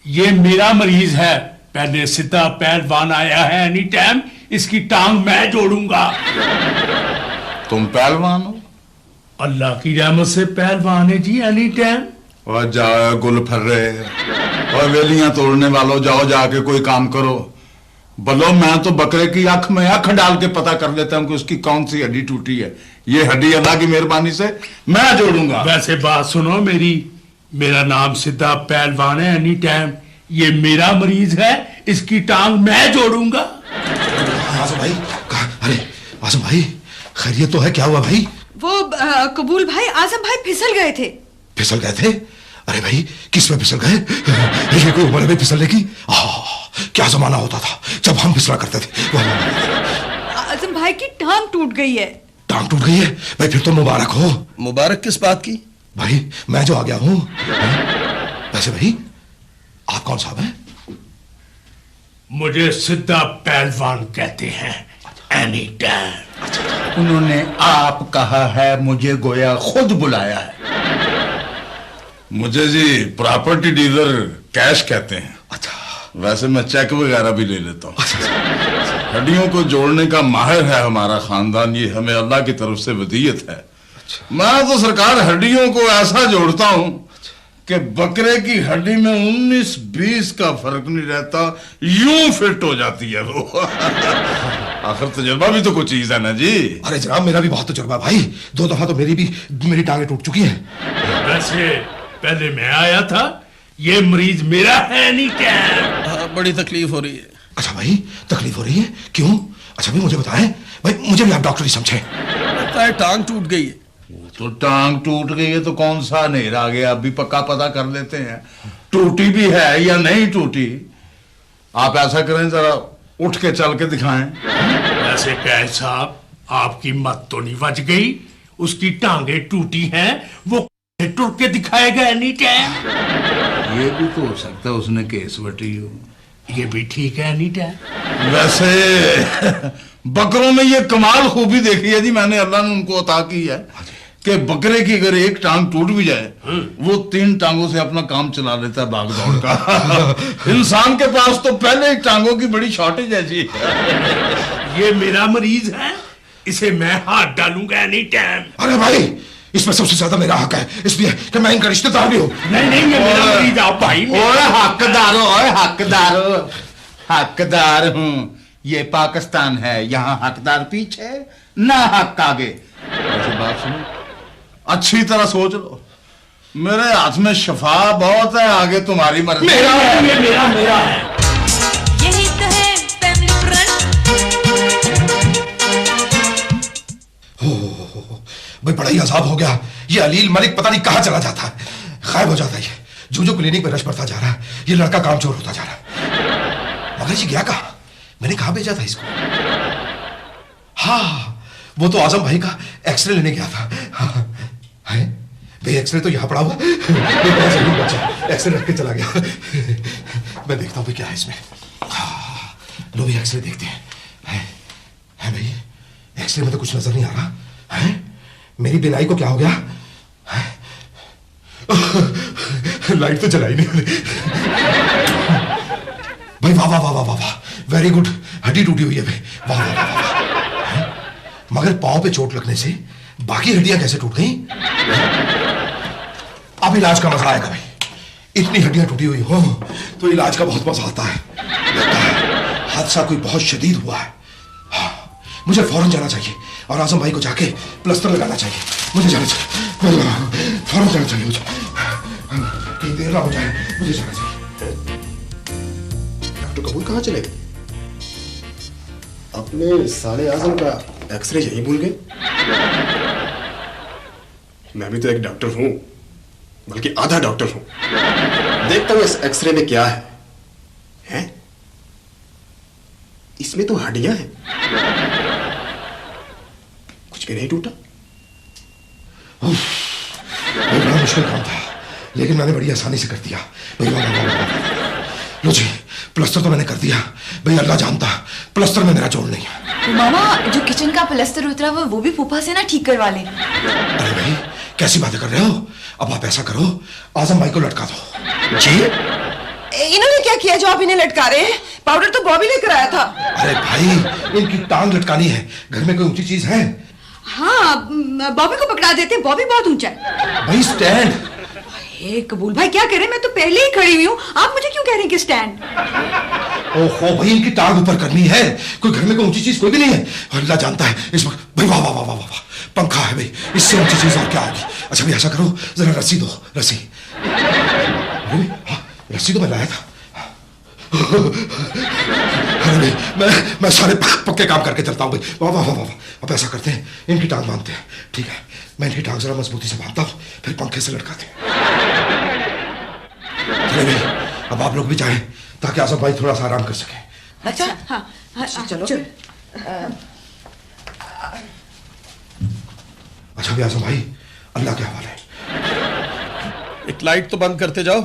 ये मेरा मरीज है, पहले सीधा पहलवान आया है, एनी टाइम इसकी टांग मैं जोड़ूंगा। तुम पहलवान हो? अल्लाह की रहमत से पहलवान है जी, एनी टाइम। और जाओ गुल फर्रे और वेलियां तोड़ने वालों, जाओ जाके कोई काम करो। बोलो मैं तो बकरे की आंख में आंख डाल के पता कर लेता हूं कि उसकी कौन सी हड्डी टूटी है। ये हड्डी अल्लाह की मेहरबानी से मैं जोड़ूंगा। वैसे बात सुनो मेरी, मेरा नाम सीधा पहलवान है, एनी टाइम। ये मेरा मरीज है, इसकी टांग मैं जोड़ूंगा। आजम भाई, अरे आजम भाई, खैरियत तो है? क्या हुआ भाई? वो कबूल भाई, आजम भाई फिसल गए थे। फिसल गए थे? अरे भाई, किस में फिसल गए? ये कोई उम्र में फिसलने की? क्या जमाना होता था जब हम फिसला करते थे। आजम भाई की टांग टूट गई है। टांग टूट गई है? भाई फिर तो मुबारक हो। मुबारक किस बात की? भाई मैं जो आ गया हूं। वैसे भाई आप कौन साहब हैं? मुझे सीधा पहलवान कहते हैं, एनी टाइम। उन्होंने आप कहा है, मुझे गोया खुद बुलाया है। मुझे जी प्रॉपर्टी डीलर कैश कहते हैं। अच्छा। वैसे मैं चेक वगैरह भी ले लेता हूँ। हड्डियों को जोड़ने का माहिर है हमारा खानदान, ये हमें अल्लाह की तरफ से वदीयत है। मैं तो सरकार हड्डियों को ऐसा जोड़ता हूँ कि बकरे की हड्डी में 19-20 का फर्क नहीं रहता, यूं फिट हो जाती है वो। आखिर तजुर्बा भी तो कुछ चीज है ना जी। अरे जनाब, मेरा भी बहुत तजुर्बा भाई, 2 दफा तो मेरी टांगे टूट चुकी हैं। वैसे पहले मैं आया था, ये मरीज मेरा है, नहीं क्या? बड़ी तकलीफ हो रही है। अच्छा भाई, तकलीफ हो रही है? क्यों? अच्छा भाई मुझे बताएं भाई, मुझे भी आप डॉक्टर ही समझे। टांग टूट गई है। तो टांग टूट गई है तो कौन सा अंधेरा आ गया, अभी पक्का पता कर लेते हैं टूटी भी है या नहीं टूटी। आप ऐसा करें, जरा उठ के चल के दिखाएं। वैसे कैश साहब, आपकी मत तो नहीं बच गई? उसकी टांगे टूटी हैं, वो टूट के दिखाएगा एनी टाइम। ये भी तो हो सकता है उसने केस बटी हो। ये भी ठीक है एनी टाइम। वैसे बकरों में ये कमाल खूबी देखी है जी मैंने, अल्लाह ने उनको अता की है कि बकरे की अगर एक टांग टूट भी जाए, वो 3 टांगों से अपना काम चला लेता है भाग दौड़ का। इंसान के पास तो पहले ही टांगों की बड़ी शॉर्टेज है जी। ये मेरा मरीज है, इसे मैं हाथ डालूंगा एनी टाइम। अरे भाई, इसमें सबसे ज्यादा मेरा हक है, इसलिए कि मैं इनका रिश्तेदार भी हूं। नहीं, ये मेरा मरीज आप भाई। हकदार हूं। ये पाकिस्तान है, यहाँ हकदार पीछे ना हक आगे। ऐसी बात सुनो, अच्छी तरह सोच लो, मेरे हाथ में शफा बहुत है, आगे तुम्हारी मर्जी। मेरा है। यही तो है फैमिली फ्रंट। भाई बड़ा ही अजाब हो गया। ये अलील मलिक पता नहीं कहां चला जाता है, गायब हो जाता है। ये जो क्लिनिक में रश पड़ता जा रहा है, ये लड़का कामचोर होता जा रहा है। मगर ये गया कहां? मैंने कहां भेजा था इसको? हाँ, वो तो आजम भाई का एक्सरे लेने गया था। है भाई, एक्सरे तो यहां पड़ा हुआ। एक्सरे रख के चला गया। मैं देखता हूं क्या है इसमें। लो भी एक्सरे देखते हैं। है भाई, एक्सरे में तो कुछ नजर नहीं आ रहा है। मेरी बिनाई को क्या हो गया? लाइट तो जलाई नहीं भाई। वाह वाह वाह वाह वाह, वेरी गुड। हड्डी टूटी हुई है भाई, वाह वाह वाह। मगर पांव पे चोट लगने से बाकी हड्डियां कैसे टूट गई? अब इलाज का मजा आएगा भाई। इतनी हड्डियां टूटी हुई हो तो इलाज का बहुत मजा आता है। लगता है हादसा कोई बहुत शदीद हुआ है। मुझे फौरन जाना चाहिए और आजम भाई को जाके प्लास्टर लगाना चाहिए। मुझे जाना चाहिए, फौरन जाना चाहिए मुझे। कहीं देर ना हो जाए, मुझे जाना चाहिए। डॉक्टर कपूर कहाँ चले गए? अपने साले आजम का एक्सरे यहीं भूल गए। मैं भी तो एक डॉक्टर हूं, बल्कि आधा डॉक्टर हूं। देखता हूं इस एक्सरे में क्या है। हैं? इसमें तो हड्डियां हैं, कुछ भी नहीं टूटा। बड़ा मुश्किल काम था, लेकिन मैंने बड़ी आसानी से कर दिया। भाई वाह वाह वाह वाह। लो जी, प्लास्टर तो मैंने कर दिया। भाई अल्लाह जानता, प्लास्टर में मेरा जोड़ नहीं है। मामा, जो किचन का प्लास्टर उतरा वो भी फूफा से ना ठीक करवा ले। अरे भाई कैसी बातें कर रहे हो? अब आप ऐसा करो, आजम भाई को लटका दो। जी? इन्होंने क्या किया जो आप इन्हें लटका रहे हैं? पाउडर तो बॉबी लेकर आया था। अरे भाई, इनकी टांग लटकानी है। घर में कोई ऊंची चीज है? हाँ, बॉबी को पकड़ा देते, बॉबी बहुत ऊंचा है। भाई स्टैंड। हे कबूल भाई, क्या करें, मैं तो पहले ही खड़ी हुई हूँ, आप मुझे क्यों कह रहे हैं कि स्टैंड? ओहो भाई, इनकी टांग ऊपर करनी है। कोई घर में कोई ऊंची चीज कोई भी नहीं है। अल्लाह जानता है इस वक्त। भाई वाह वाह वाह वाह वाह, पंखा है भाई, इससे ऊंची चीज और क्या होगी? अच्छा भाई ऐसा करो, जरा रस्सी दो, रस्सी। हाँ, रस्सी तो मैं लाया था। अरे भाई, मैं सारे पक्के काम करके चलता हूँ भाई। वाह वाह वाह वाह। अब ऐसा करते हैं, इनकी टांग बांधते हैं। ठीक है, मैं इनकी टांग जरा मजबूती से बांधता हूँ, फिर पंखे से लटकाते हैं। चले भाई, अब आप लोग भी जाएं ताकि आसफ भाई थोड़ा सा आराम कर सके। अच्छा हाँ, चलो। अच्छा भी आसफ भाई, अल्लाह के हवाले। एक लाइट तो बंद करते जाओ।